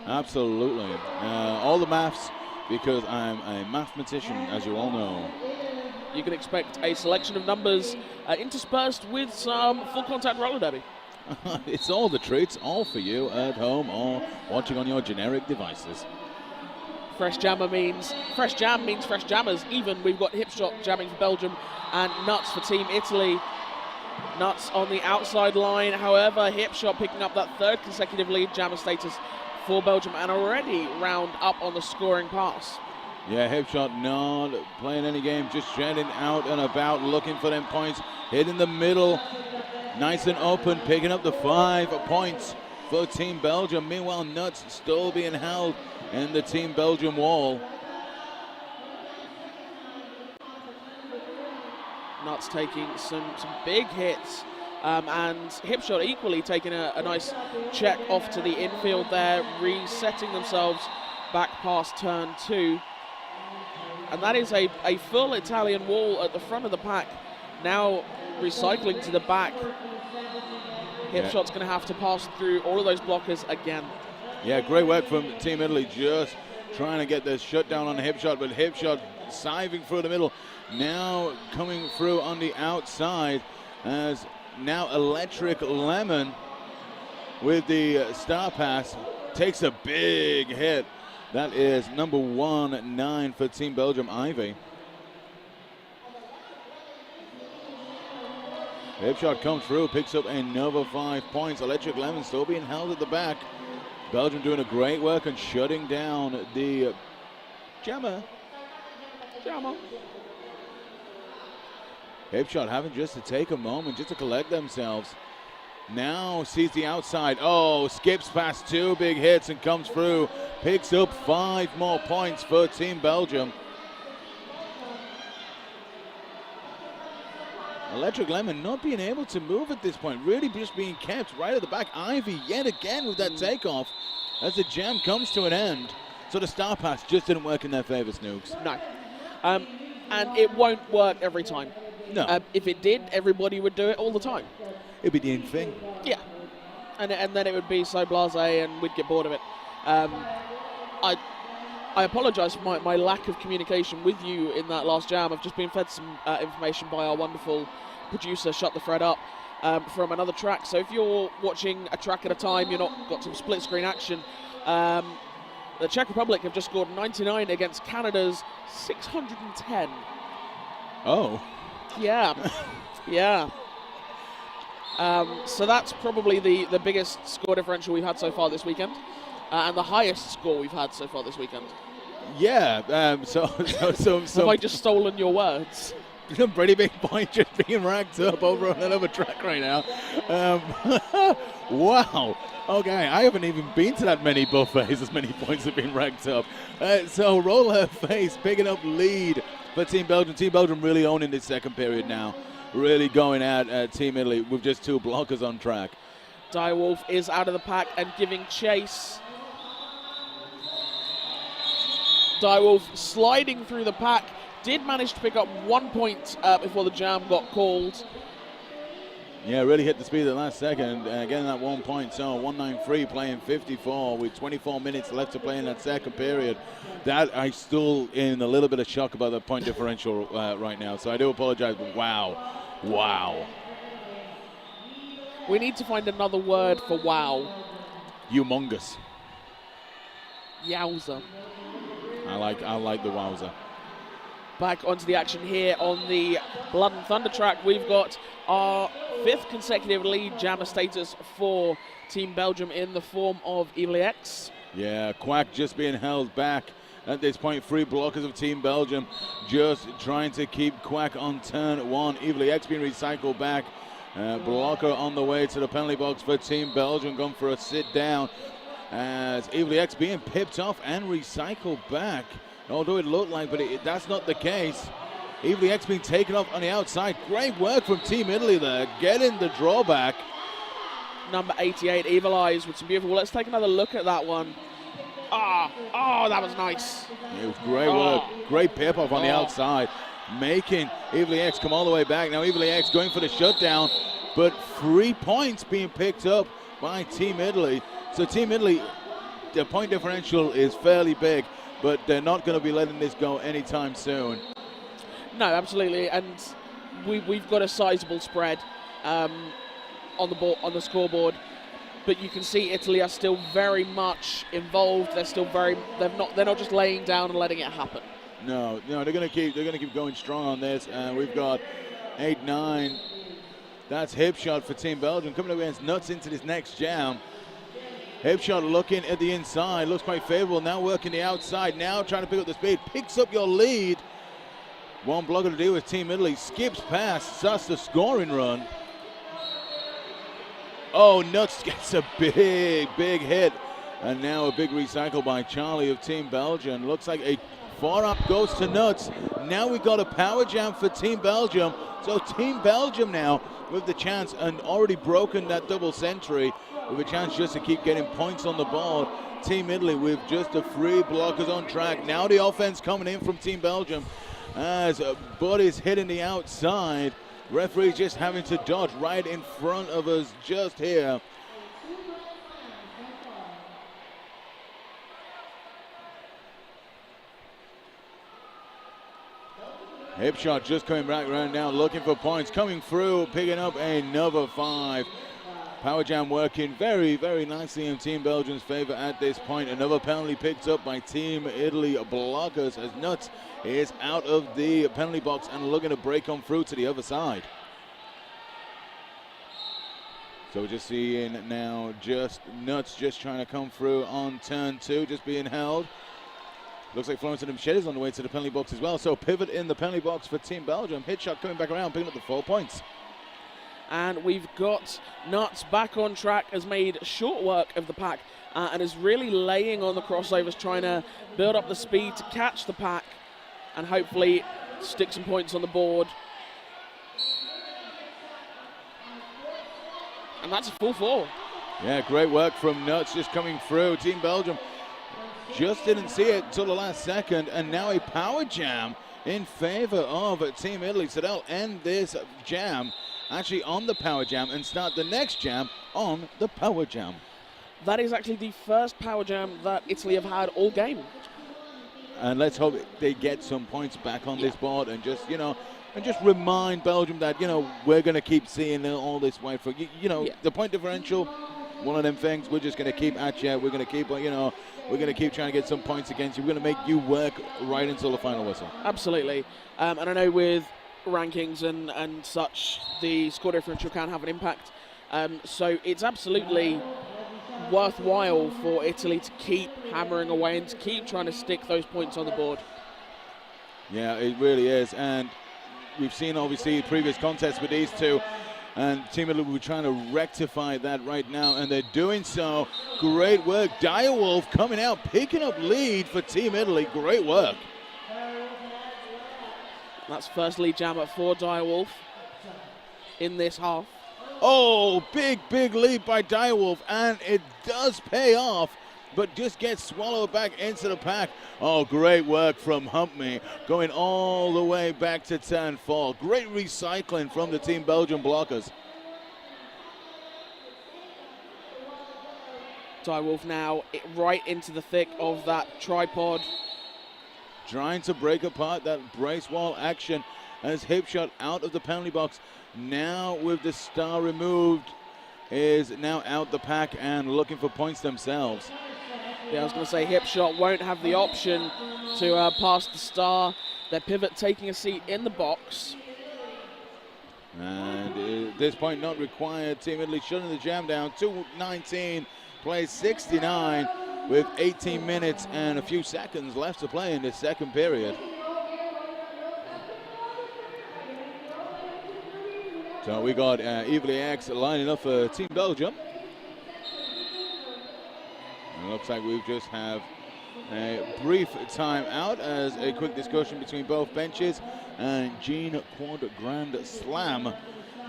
Absolutely. All the maths, because I'm a mathematician, as you all know. You can expect a selection of numbers interspersed with some full contact roller derby. It's all the treats, all for you at home or watching on your generic devices. Fresh jam means fresh jammers. Even we've got hip shot jamming for Belgium and nuts for Team Italy. Nuts on the outside line, however, hip shot picking up that third consecutive lead jammer status for Belgium and already round up on the scoring pass. Yeah, hip shot not playing any game, just jetting out and about, looking for them points. Hit in the middle, nice and open, picking up the 5 points for Team Belgium. Meanwhile, Nuts still being held in the Team Belgium wall. Nuts taking some big hits, and Hipshot equally taking a nice check off to the infield there, resetting themselves back past turn 2. And that is a full Italian wall at the front of the pack, now recycling to the back. Hipshot's going to have to pass through all of those blockers again. Yeah, great work from Team Italy, just trying to get the shutdown on Hipshot, but Hipshot siving through the middle. Now coming through on the outside as now Electric Lemon with the star pass takes a big hit. That is number 19 for Team Belgium, Ivy. Hipshot comes through, picks up another 5 points. Electric Lemon still being held at the back. Belgium doing a great work on shutting down the jammer. Hipshot having just to take a moment just to collect themselves. Now sees the outside. Skips past 2 big hits and comes through. Picks up 5 more points for Team Belgium. Electric Lemon not being able to move at this point. Really just being kept right at the back. Ivy yet again with that takeoff as the jam comes to an end. So the star pass just didn't work in their favor, Snooks. No. And it won't work every time. No. If it did, everybody would do it all the time. It'd be the in thing. Yeah. And then it would be so blasé and we'd get bored of it. I apologise for my lack of communication with you in that last jam. I've just been fed some information by our wonderful producer, Shut the Thread Up, from another track. So if you're watching a track at a time, you're not got some split screen action. The Czech Republic have just scored 99 against Canada's 610. Oh. Yeah. Yeah. So that's probably the biggest score differential we've had so far this weekend, and the highest score we've had so far this weekend. Yeah. So Have I just stolen your words? Some pretty big point just being racked up over on another track right now. Wow. Okay, I haven't even been to that many buffets as many points have been racked up. So roll her face, picking up lead for Team Belgium. Team Belgium really owning this second period now. Really going at Team Italy with just 2 blockers on track. Direwolf is out of the pack and giving chase. Direwolf sliding through the pack. Did manage to pick up 1 point before the jam got called. Yeah, really hit the speed at the last second, getting that 1 point. So 193 playing 54 with 24 minutes left to play in that second period. That I still in a little bit of shock about the point differential right now. So I do apologize, but wow. We need to find another word for wow. Humongous. Yowza. I like the wowza. Back onto the action here on the Blood and Thunder track. We've got our 5th consecutive lead jammer status for Team Belgium in the form of Evilly X. Yeah, Quack just being held back at this point. 3 blockers of Team Belgium just trying to keep Quack on turn 1. Evilly X being recycled back. Blocker on the way to the penalty box for Team Belgium, going for a sit down as Evilly X being pipped off and recycled back. Although it looked like, but that's not the case. Evilly X being taken off on the outside. Great work from Team Italy there, getting the drawback. Number 88, Evil Eyes with some beautiful. Let's take another look at that one. Oh, that was nice. It was great work. Great pip off on the outside, making Evilly X come all the way back. Now Evilly X going for the shutdown, but 3 points being picked up by Team Italy. So Team Italy, their point differential is fairly big, but they're not going to be letting this go anytime soon. No, absolutely, and we've got a sizable spread on the scoreboard, but you can see Italy are still very much involved. They're not just laying down and letting it happen. No, they're going to keep going strong on this, and we've got 8-9. That's hip shot for Team Belgium coming up against Nuts into this next jam. Hip shot looking at the inside, looks quite favorable. Now working the outside, now trying to pick up the speed, picks up your lead. One blocker to deal with Team Italy, skips past, starts the scoring run. Oh, Nuts gets a big hit. And now a big recycle by Charlie of Team Belgium. Looks like a far-up goes to Nuts. Now we've got a power jam for Team Belgium. So Team Belgium now with the chance, and already broken that double century, with a chance just to keep getting points on the board. Team Italy with just the 3 blockers on track. Now the offense coming in from Team Belgium as Bud is hitting the outside. Referee just having to dodge right in front of us just here. Hip shot just coming back around now, looking for points, coming through, picking up another 5. Power jam working very nicely in Team Belgium's favor at this point. Another penalty picked up by Team Italy blockers as Nuts is out of the penalty box and looking to break on through to the other side. So we're just seeing now just Nuts just trying to come through on turn 2, just being held. Looks like Florence and Machete's on the way to the penalty box as well. So pivot in the penalty box for Team Belgium. Hit shot coming back around, picking up the 4 points. And we've got Nuts back on track, has made short work of the pack and is really laying on the crossovers, trying to build up the speed to catch the pack and hopefully stick some points on the board. And that's a full 4. Yeah, great work from Nuts just coming through. Team Belgium just didn't see it until the last second, and now a power jam in favor of Team Italy. So they'll end this jam actually on the power jam and start the next jam on the power jam. That is actually the first power jam that Italy have had all game. And let's hope they get some points back on this board and just, and just remind Belgium that, we're going to keep seeing all this white for, the point differential, one of them things, we're just going to keep at you. We're going to keep, we're going to keep trying to get some points against you. We're going to make you work right until the final whistle. Absolutely. And I know with rankings and such, the score differential can have an impact. So it's absolutely worthwhile for Italy to keep hammering away and to keep trying to stick those points on the board. Yeah, it really is. And we've seen, obviously, previous contests with these two. And Team Italy will be trying to rectify that right now, and they're doing so. Great work. Direwolf coming out, picking up lead for Team Italy. Great work. That's first lead jammer for Direwolf in this half. Oh, big lead by Direwolf, and it does pay off, but just gets swallowed back into the pack. Oh, great work from Hump Me, going all the way back to turn 4. Great recycling from the Team Belgium blockers. Direwolf now right into the thick of that tripod. Trying to break apart that brace wall action as hip shot out of the penalty box. Now with the star removed, is now out the pack and looking for points themselves. Yeah, I was going to say hip shot won't have the option to pass the star. Their pivot taking a seat in the box. And at this point not required. Team Italy shutting the jam down. 2:19, plays 69. with 18 minutes and a few seconds left to play in this second period. So we got Evilly X lining up for Team Belgium. It looks like we just have a brief time out as a quick discussion between both benches and Jean Quad Grand Slam,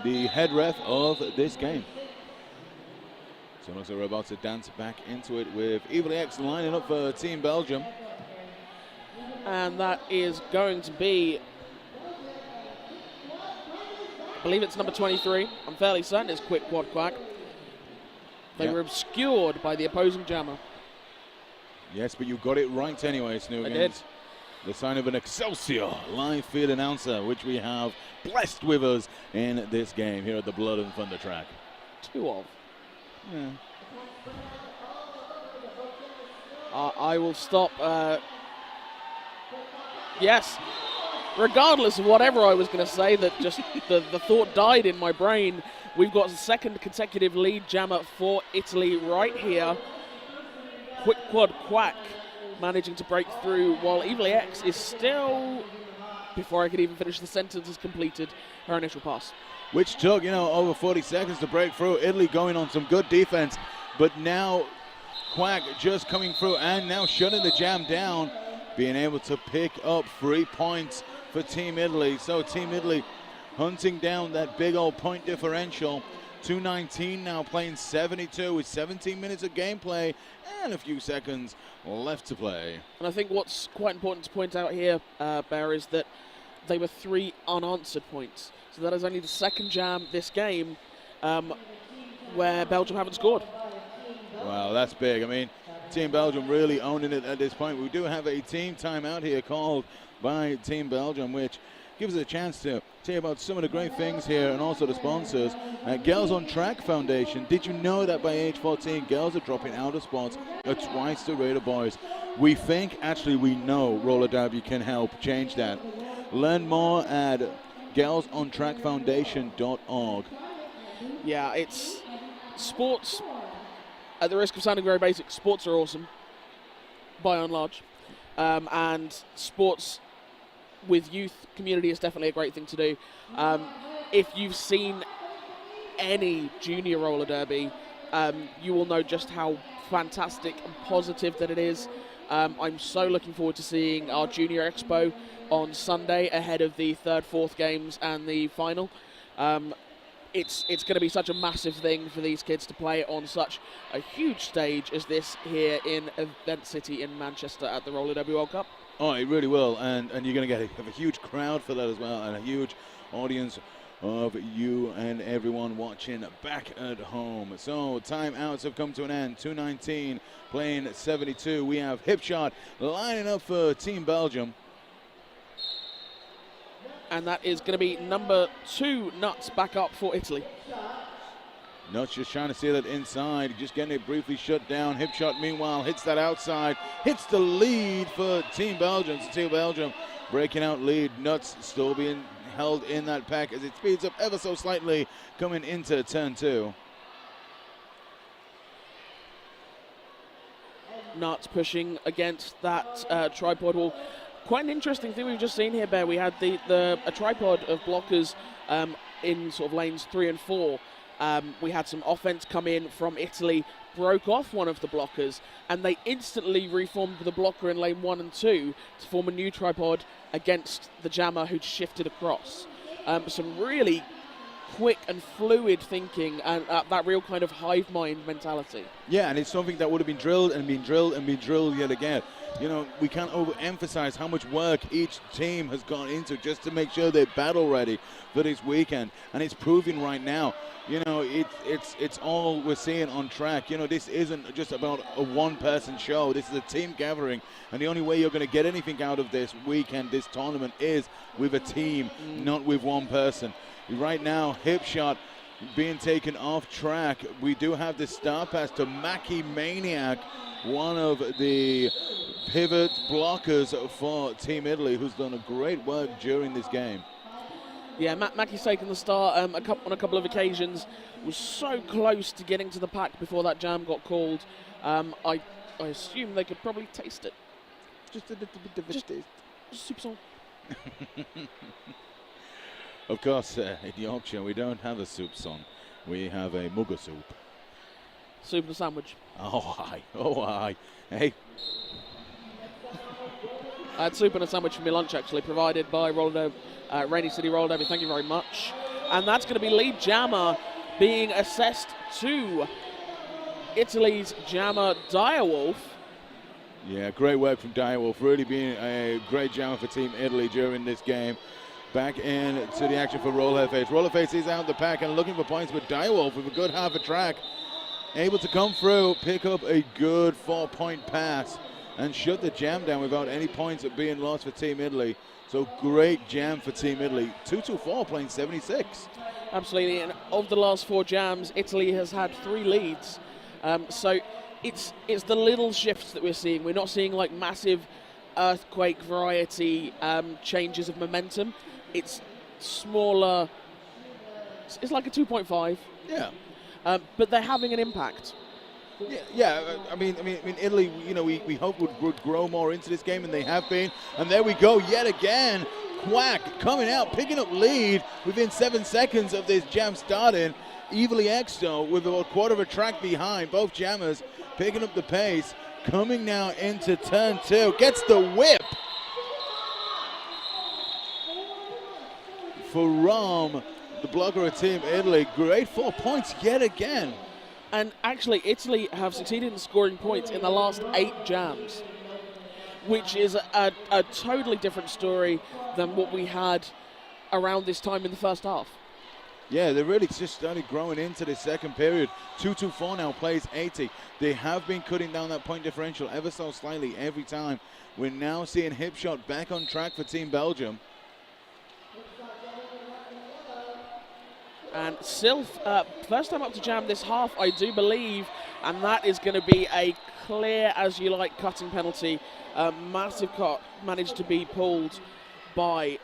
the head ref of this game. So it looks like we're about to dance back into it with Evilly X lining up for Team Belgium. And that is going to be, I believe it's number 23. I'm fairly certain it's Quick Quad Quack. They were obscured by the opposing jammer. Yes, but you got it right anyway, Snoogans. I did. The sign of an Excelsior live field announcer, which we have blessed with us in this game here at the Blood and Thunder track. Two of. Yeah. I will stop. Yes. Regardless of whatever I was going to say, that just the thought died in my brain. We've got a second consecutive lead jammer for Italy right here. Quick Quad Quack managing to break through, while Evilly X is still, before I could even finish the sentence, has completed her initial pass. Which took, over 40 seconds to break through. Italy going on some good defense, but now Quack just coming through and now shutting the jam down, being able to pick up 3 points for Team Italy. So Team Italy hunting down that big old point differential. 2:19 now, playing 72 with 17 minutes of gameplay and a few seconds left to play. And I think what's quite important to point out here, Bear, is that they were 3 unanswered points. So that is only the second jam this game where Belgium haven't scored. Wow, that's big. I mean, Team Belgium really owning it at this point. We do have a team timeout here called by Team Belgium, which gives us a chance to tell you about some of the great things here and also the sponsors. Girls on Track Foundation. Did you know that by age 14, girls are dropping out of sports at twice the rate of boys? We think, actually we know, roller derby can help change that. Learn more at girlsontrackfoundation.org. Yeah, it's sports. At the risk of sounding very basic, sports are awesome, by and large. And sports with youth community is definitely a great thing to do. If you've seen any junior roller derby, you will know just how fantastic and positive that it is. I'm so looking forward to seeing our junior expo on Sunday ahead of the third, fourth games and the final. It's going to be such a massive thing for these kids to play on such a huge stage as this here in Event City in Manchester at the Roller Derby World Cup. Oh, it really will, and you're going to have a huge crowd for that as well, and a huge audience of you and everyone watching back at home. So timeouts have come to an end. 2:19 playing 72. We have Hipshot lining up for Team Belgium. And that is going to be number 2, Nuts, back up for Italy. Nuts just trying to see that inside, just getting it briefly shut down. Hipshot, meanwhile, hits that outside, hits the lead for Team Belgium. So Team Belgium breaking out lead. Nuts still being held in that pack as it speeds up ever so slightly coming into turn 2. Nuts pushing against that tripod wall. Quite an interesting thing we've just seen here, Bear. We had a tripod of blockers in sort of lanes 3 and 4. We had some offense come in from Italy, broke off one of the blockers, and they instantly reformed the blocker in lane 1 and 2 to form a new tripod against the jammer who'd shifted across. Some really quick and fluid thinking and that real kind of hive mind mentality. Yeah, and it's something that would have been drilled and been drilled and been drilled yet again. We can't overemphasize how much work each team has gone into just to make sure they're battle ready for this weekend, and it's proving right now. It's all we're seeing on track. This isn't just about a one-person show. This is a team gathering, and the only way you're going to get anything out of this weekend, this tournament, is with a team, not with one person. Right now, Hipshot being taken off track. We do have the star pass to Mackie Maniac, one of the pivot blockers for Team Italy, who's done a great work during this game. Yeah, Mackie's taken the start on a couple of occasions. Was so close to getting to the pack before that jam got called. I assume they could probably taste it. Just a little bit of a taste. Just soup song. Of course, in Yorkshire, we don't have a soup song. We have a mugger soup. Soup and a sandwich. Oh, aye. Oh, aye. Hey. I had soup and a sandwich for my lunch, actually, provided by Rainy City Roller Derby. Thank you very much. And that's going to be lead jammer being assessed to Italy's jammer Direwolf. Yeah, great work from Direwolf. Really being a great jammer for Team Italy during this game. Back into the action for Rollerface. Rollerface is out the pack and looking for points, but Direwolf with a good half a track. Able to come through, pick up a good 4-point pass and shut the jam down without any points being lost for Team Italy. So great jam for Team Italy. 2-2-4 playing 76. Absolutely, and of the last 4 jams, Italy has had 3 leads. So it's the little shifts that we're seeing. We're not seeing like massive earthquake variety changes of momentum. It's smaller. It's like a 2.5. Yeah. But they're having an impact. Yeah. I mean, Italy. You know, we hope would grow more into this game, and they have been. And there we go, yet again. Quack coming out, picking up lead within 7 seconds of this jam starting. Evilly Exto with about a quarter of a track behind. Both jammers picking up the pace. Coming now into turn 2. Gets the whip. For Rom, the blocker of Team Italy. Great 4 points yet again. And actually, Italy have succeeded in scoring points in the last 8 jams, which is a totally different story than what we had around this time in the first half. Yeah, they really just started growing into the second period. 2-2-4 now plays 80. They have been cutting down that point differential ever so slightly every time. We're now seeing Hipshot back on track for Team Belgium. And Sylph, first time up to jam this half, I do believe, and that is going to be a clear as you like cutting penalty. Massive cut managed to be pulled by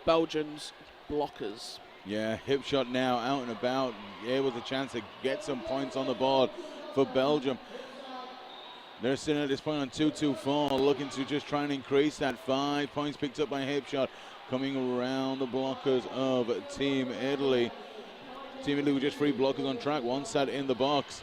Belgium's blockers. Yeah, Hipshot now out and about, able to chance to get some points on the board for Belgium. They're sitting at this point on 2-2-4, looking to just try and increase that. 5 points picked up by Hipshot, coming around the blockers of Team Italy. Team Italy with just 3 blockers on track, 1 sat in the box.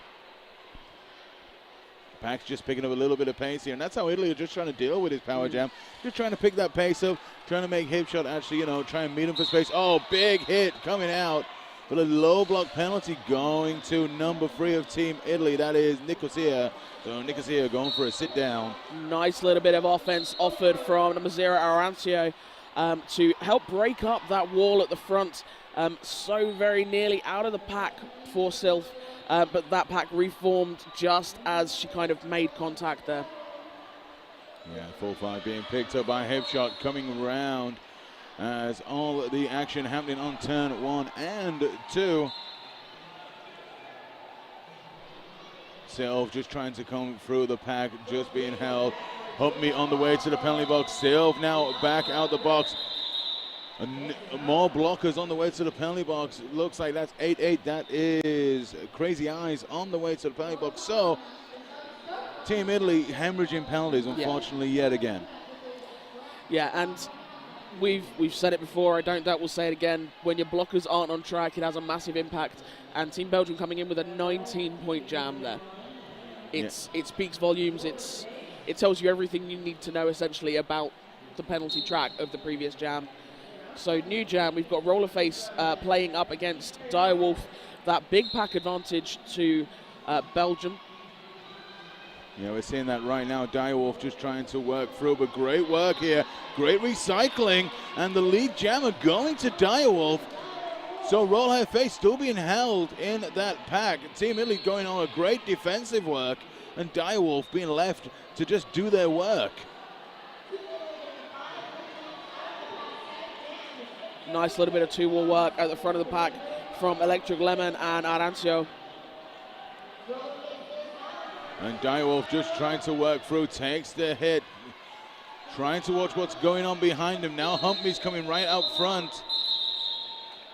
Pack's just picking up a little bit of pace here, and that's how Italy are just trying to deal with his power jam. Just trying to pick that pace up, trying to make Hipshot actually, try and meet him for space. Oh, big hit coming out, but a low block penalty going to number 3 of Team Italy. That is Nicosia. So Nicosia going for a sit down. Nice little bit of offense offered from number 0, Arancio, to help break up that wall at the front. So very nearly out of the pack for Sylph. But that pack reformed just as she kind of made contact there. Yeah, 4-5 being picked up by Hipshot, coming around as all the action happening on turn 1 and 2. Sylph just trying to come through the pack, just being held. Humpney on the way to the penalty box. Sylph now back out the box. More blockers on the way to the penalty box. It looks like that's 8-8. That is Crazy Eyes on the way to the penalty box. So, Team Italy hemorrhaging penalties, unfortunately, yet again. Yeah, and we've said it before. I don't doubt we'll say it again. When your blockers aren't on track, it has a massive impact. And Team Belgium coming in with a 19-point jam there. It speaks volumes. It tells you everything you need to know, essentially, about the penalty track of the previous jam. So new jam, we've got Rollerface playing up against Direwolf. That big pack advantage to Belgium. Yeah, we're seeing that right now. Direwolf just trying to work through, but great work here. Great recycling, and the lead jammer going to Direwolf. So Rollerface still being held in that pack. Team Italy going on a great defensive work, and Direwolf being left to just do their work. Nice little bit of 2-wall work at the front of the pack from Electric Lemon and Arancio. And Direwolf just trying to work through, takes the hit. Trying to watch what's going on behind him. Now Humphrey's coming right out front.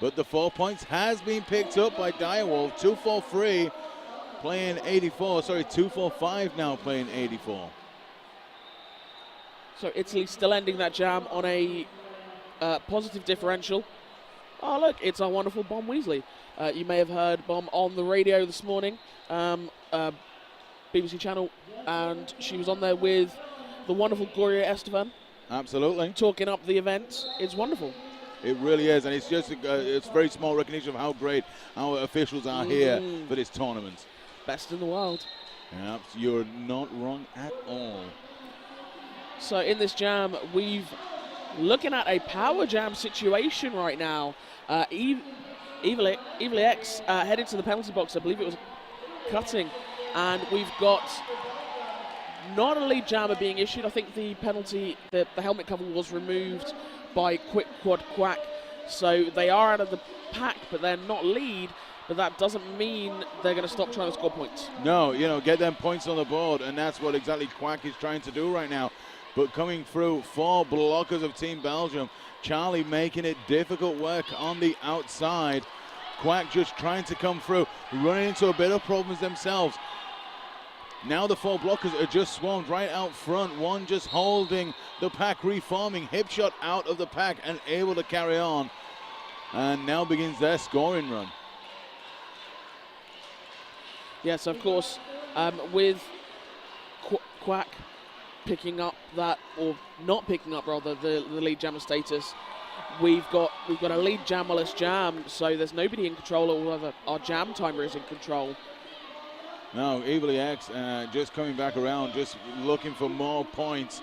But the 4 points has been picked up by Direwolf. 2-4-3 playing 84. Sorry, 2-4-5 now playing 84. So Italy still ending that jam on a positive differential. Oh, look, it's our wonderful Bomb Weasley. You may have heard Bomb on the radio this morning, BBC Channel, and she was on there with the wonderful Gloria Estefan. Absolutely. Talking up the event. It's wonderful. It really is, and it's just it's very small recognition of how great our officials are here for this tournament. Best in the world. Yeah, you're not wrong at all. So in this jam, we've looking at a power jam situation right now. Evil X headed to the penalty box. I believe it was cutting, and we've got not a lead jammer being issued. I think the penalty, the helmet cover was removed by Quick Quad Quack, so they are out of the pack, but they're not lead. But that doesn't mean they're going to stop trying to score points. No, get them points on the board, and that's what exactly Quack is trying to do right now. But coming through, 4 blockers of Team Belgium. Charlie making it difficult work on the outside. Quack just trying to come through, running into a bit of problems themselves. Now the 4 blockers are just swarmed right out front. One just holding the pack, reforming. Hip shot out of the pack and able to carry on. And now begins their scoring run. Yes, of course, with Quack picking up that, or not picking up rather, the lead jammer status, we've got a lead jammerless jam, so there's nobody in control, although our jam timer is in control. Now Evil X just coming back around, just looking for more points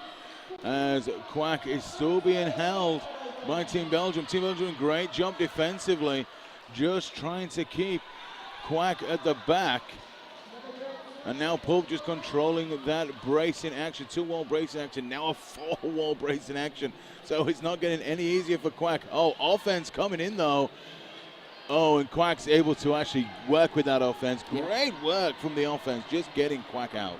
as Quack is still being held by Team Belgium. Team Belgium doing great job defensively, just trying to keep Quack at the back. And now Pope just controlling that bracing action, 2-wall bracing action, now a 4-wall bracing action. So it's not getting any easier for Quack. Oh, offense coming in though. Oh, and Quack's able to actually work with that offense. Great work from the offense, just getting Quack out.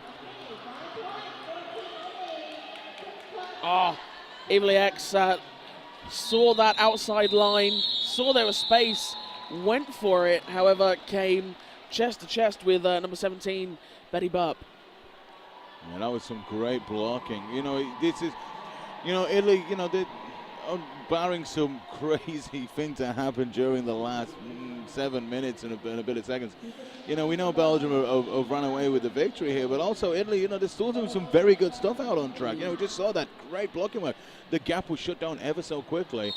Oh, Evil X saw that outside line, saw there was space, went for it, however, came chest to chest with number 17, Betty Burp. Yeah, that was some great blocking. This is, Italy, they're barring some crazy thing to happen during the last 7 minutes and a bit of seconds. We know Belgium have run away with the victory here, but also Italy, they're still doing some very good stuff out on track. We just saw that great blocking work. The gap was shut down ever so quickly.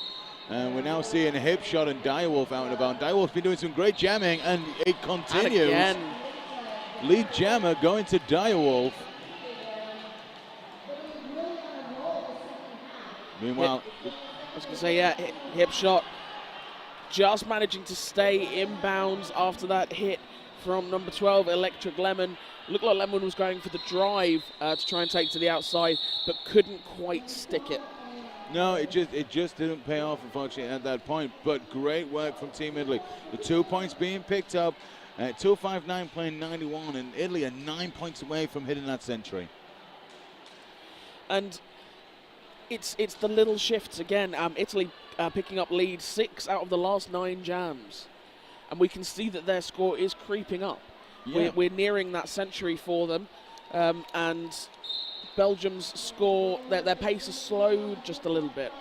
And we're now seeing a hip shot and Direwolf out and about. Direwolf's been doing some great jamming, and it continues. And again. Lead jammer going to Direwolf. Meanwhile, I was going to say, yeah, hip shot. Just managing to stay inbounds after that hit from number 12, Electric Lemon. Looked like Lemon was going for the drive to try and take to the outside, but couldn't quite stick it. No, it just didn't pay off, unfortunately, at that point. But great work from Team Italy. The 2 points being picked up. 259 playing 91, and Italy are 9 points away from hitting that century. And it's the little shifts again. Italy picking up lead 6 out of the last 9 jams, and we can see that their score is creeping up. Yeah. We're nearing that century for them, and Belgium's score, their pace has slowed just a little bit.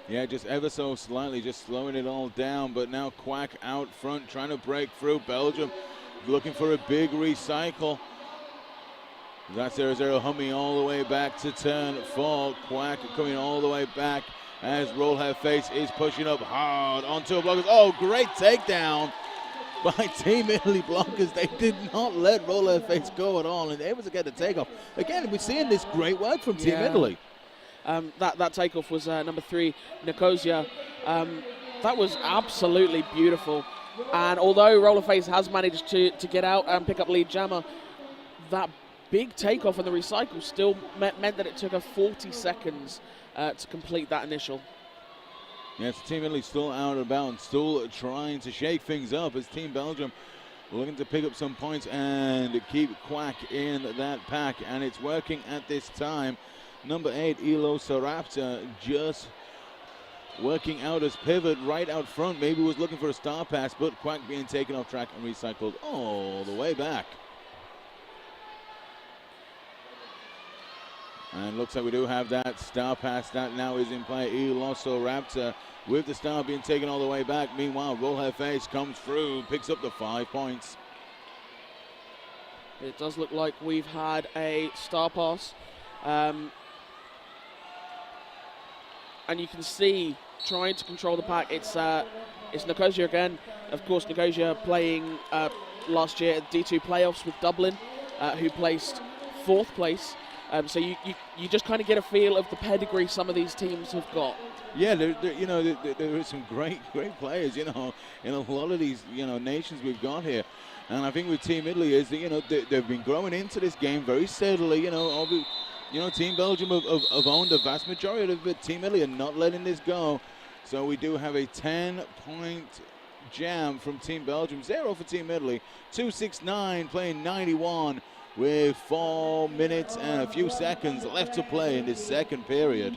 Yeah, just ever so slightly, just slowing it all down. But now Quack out front, trying to break through. Belgium looking for a big recycle. That's 0-0 humming all the way back to turn 4. Quack coming all the way back as Roll Her Face is pushing up hard onto a blockers. Oh, great takedown by Team Italy blockers. They did not let Roll Her Face go at all, and able to get the takeoff. Again, we're seeing this great work from Team Italy. That takeoff was number 3, Nicosia. That was absolutely beautiful. And although Rollerface has managed to get out and pick up lead jammer, that big takeoff and the recycle still meant that it took her 40 seconds to complete that initial. Yes, Team Italy still out of bounds, still trying to shake things up as Team Belgium looking to pick up some points and keep Quack in that pack, and it's working at this time. Number 8, Elo Sarapta, just working out as pivot right out front. Maybe was looking for a star pass, but Quack being taken off track and recycled all the way back. And looks like we do have that star pass that now is in play. Eloso Raptor with the star being taken all the way back. Meanwhile, Roll Her Face comes through, picks up the 5 points. It does look like we've had a star pass. And you can see trying to control the pack. It's Nicosia again. Of course, Nicosia playing last year at D2 playoffs with Dublin, who placed 4th place. So you just kind of get a feel of the pedigree some of these teams have got. Yeah, there are some great players, in a lot of these, nations we've got here. And I think with Team Italy is that, they've been growing into this game very steadily. Team Belgium have owned the vast majority of it. Team Italy are not letting this go. So we do have a 10-point jam from Team Belgium, 0 for Team Italy. 269 playing 91 with 4 minutes and a few seconds left to play in this second period.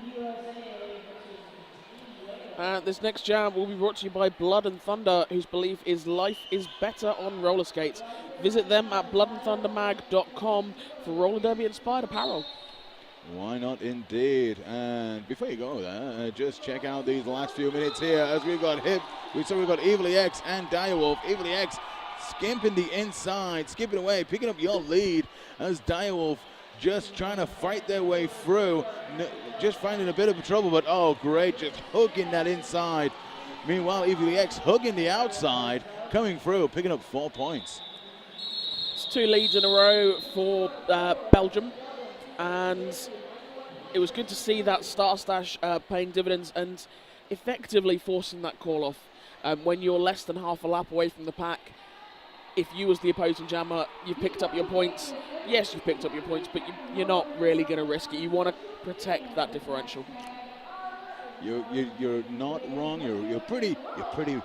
This next jam will be brought to you by Blood and Thunder, whose belief is life is better on roller skates. Visit them at bloodandthundermag.com for roller derby inspired apparel. Why not indeed? And before you go there, just check out these last few minutes here as we've got Evilly X and Direwolf. Evilly X skimping the inside, skipping away, picking up your lead as Direwolf just trying to fight their way through, just finding a bit of trouble, but oh great, just hooking that inside. Meanwhile, Evilly X hugging the outside, coming through, picking up 4 points. It's 2 leads in a row for Belgium, and it was good to see that Star Stash paying dividends and effectively forcing that call off. When you're less than half a lap away from the pack, if you as the opposing jammer, you've picked up your points. Yes, you've picked up your points, but you're not really going to risk it. You want to protect that differential. You're not wrong. You're pretty 100%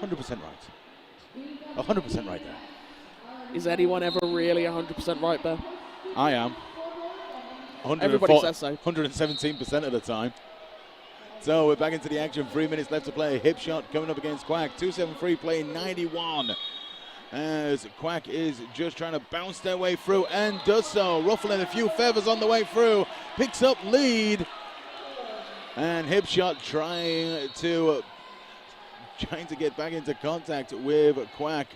right. 100% right there. Is anyone ever really 100% right there? I am. Everybody says so. 117% of the time. So we're back into the action. 3 minutes left to play. Hip shot coming up against Quack. 273 playing 91. As Quack is just trying to bounce their way through and does so. Ruffling a few feathers on the way through. Picks up lead. And Hip shot trying to get back into contact with Quack.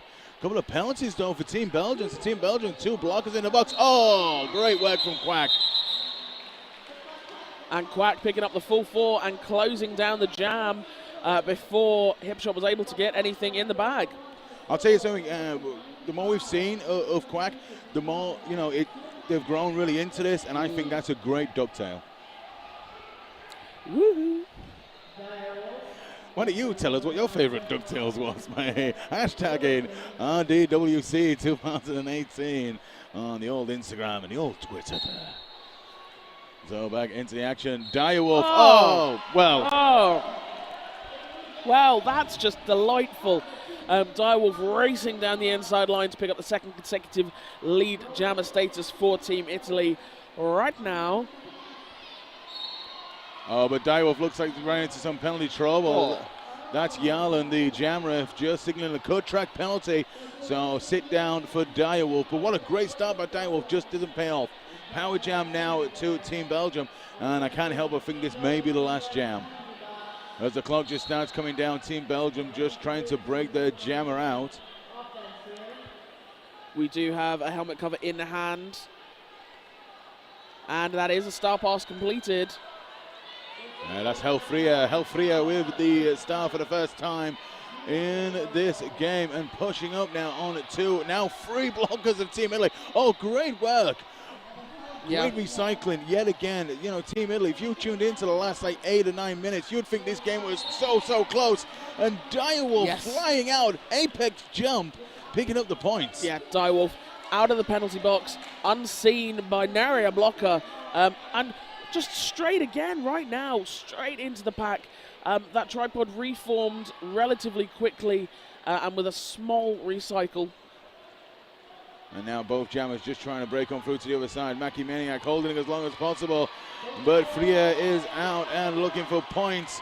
Couple of penalties though for Team Belgium. So Team Belgium, 2 blockers in the box. Oh, great work from Quack. And Quack picking up the full 4 and closing down the jam before Hipshot was able to get anything in the bag. I'll tell you something, the more we've seen of Quack, the more, they've grown really into this, and I think that's a great ducktail. Woohoo! Why don't you tell us what your favorite ducktails was, mate? Hashtagging RDWC 2018 on the old Instagram and the old Twitter there. So back into the action. Direwolf. Well, that's just delightful. Direwolf racing down the inside line to pick up the second consecutive lead jammer status for Team Italy right now. Oh, but Direwolf looks like he's running into some penalty trouble. Oh. That's Yarlin, the jam ref, just signaling a cut track penalty. So sit down for Direwolf. But what a great start by Direwolf, just doesn't pay off. Power jam now to Team Belgium, and I can't help but think this may be the last jam. As the clock just starts coming down, Team Belgium just trying to break their jammer out. We do have a helmet cover in the hand, and that is a star pass completed. That's Helfria with the star for the first time in this game, and pushing up now on 2. Now 3 blockers of Team Italy. Oh, great work. Yeah. Great recycling yet again. Team Italy, if you tuned into the last 8 or 9 minutes, you'd think this game was so close. And Direwolf flying out, apex jump, picking up the points. Yeah, Direwolf out of the penalty box, unseen by nary a blocker, and just straight again right now, straight into the pack. That tripod reformed relatively quickly and with a small recycle. And now both jammers just trying to break on through to the other side. Mackie Maniac holding it as long as possible. But Freya is out and looking for points.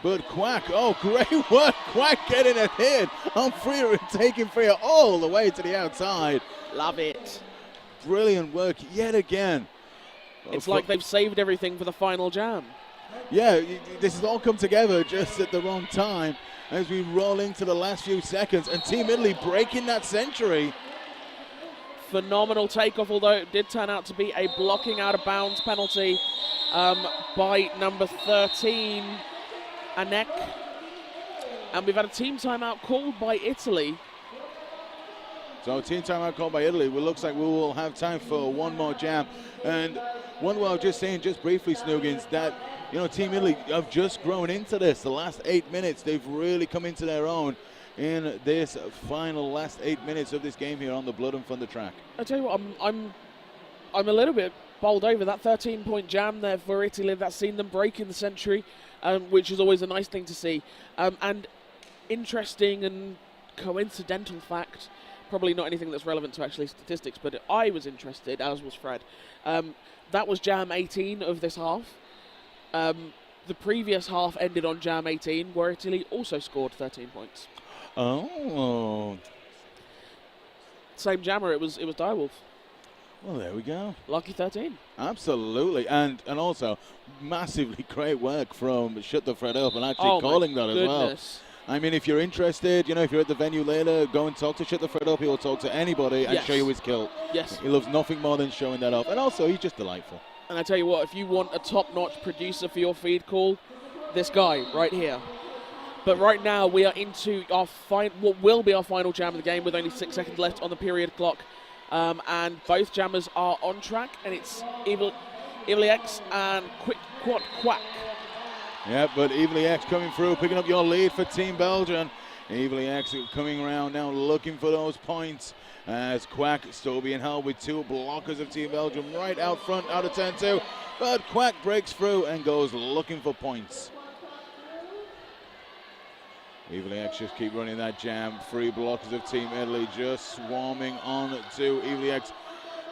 But Quack, oh, great work. Quack getting a hit on Freer and taking Freer all the way to the outside. Love it. Brilliant work yet again. It's like they've saved everything for the final jam. Yeah, this has all come together just at the wrong time as we roll into the last few seconds. And Team Italy breaking that century. Phenomenal takeoff, although it did turn out to be a blocking out of bounds penalty by number 13, Anek. And we've had a team timeout called by Italy. So team timeout called by Italy. Well, looks like we will have time for one more jam. And one way I was just saying, just briefly, Snoogans, that, you know, Team Italy have just grown into this. The last 8 minutes, they've really come into their own in this final last 8 minutes of this game here on the Blood and Thunder track. I tell you what, I'm a little bit bowled over that 13-point jam there for Italy. That's seen them breaking the century, which is always a nice thing to see. And interesting and coincidental fact, probably not anything that's relevant to actually statistics, but I was interested, as was Fred. That was jam 18 of this half. The previous half ended on jam 18, where Italy also scored 13 points. Oh. Same jammer, it was Direwolf. Well, there we go. Lucky 13. Absolutely. And also, massively great work from Shut the Fred Up and actually calling that as well. I mean, if you're interested, you know, if you're at the venue later, go and talk to Shut the Fred Up. He'll talk to anybody and show you his kilt. Yes. He loves nothing more than showing that off. And also, he's just delightful. And I tell you what, if you want a top-notch producer for your feed call, this guy right here. But right now, we are into our what will be our final jam of the game with only 6 seconds left on the period clock. And both jammers are on track, and it's Evil X and Quick Quad Quack. Yeah, but Evil X coming through, picking up your lead for Team Belgium. Evil X coming around now, looking for those points as Quack still being held with two blockers of Team Belgium right out front, out of turn two. But Quack breaks through and goes looking for points. Evil X just keep running that jam. 3 blockers of Team Italy just swarming on to Evil X.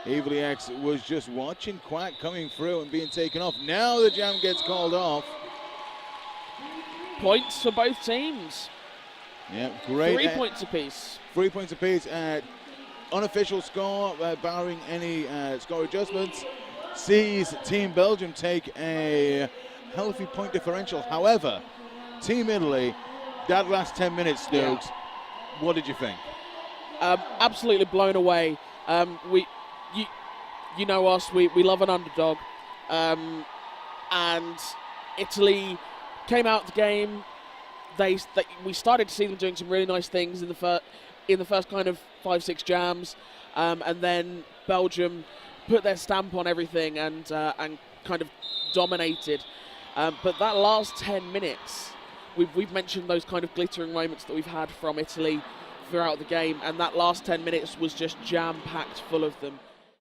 Evil X was just watching Quack coming through and being taken off. Now the jam gets called off. Points for both teams. Yeah, great. 3 points apiece. 3 points apiece. Unofficial score, barring any score adjustments, sees Team Belgium take a healthy point differential. However, Team Italy, that last 10 minutes, Stokes, what did you think? Absolutely blown away. You know us, we love an underdog. And Italy came out the game. We started to see them doing some really nice things in the first kind of 5-6 jams, and then Belgium put their stamp on everything and kind of dominated. But that last 10 minutes, we've mentioned those kind of glittering moments that we've had from Italy throughout the game, and that last 10 minutes was just jam-packed full of them.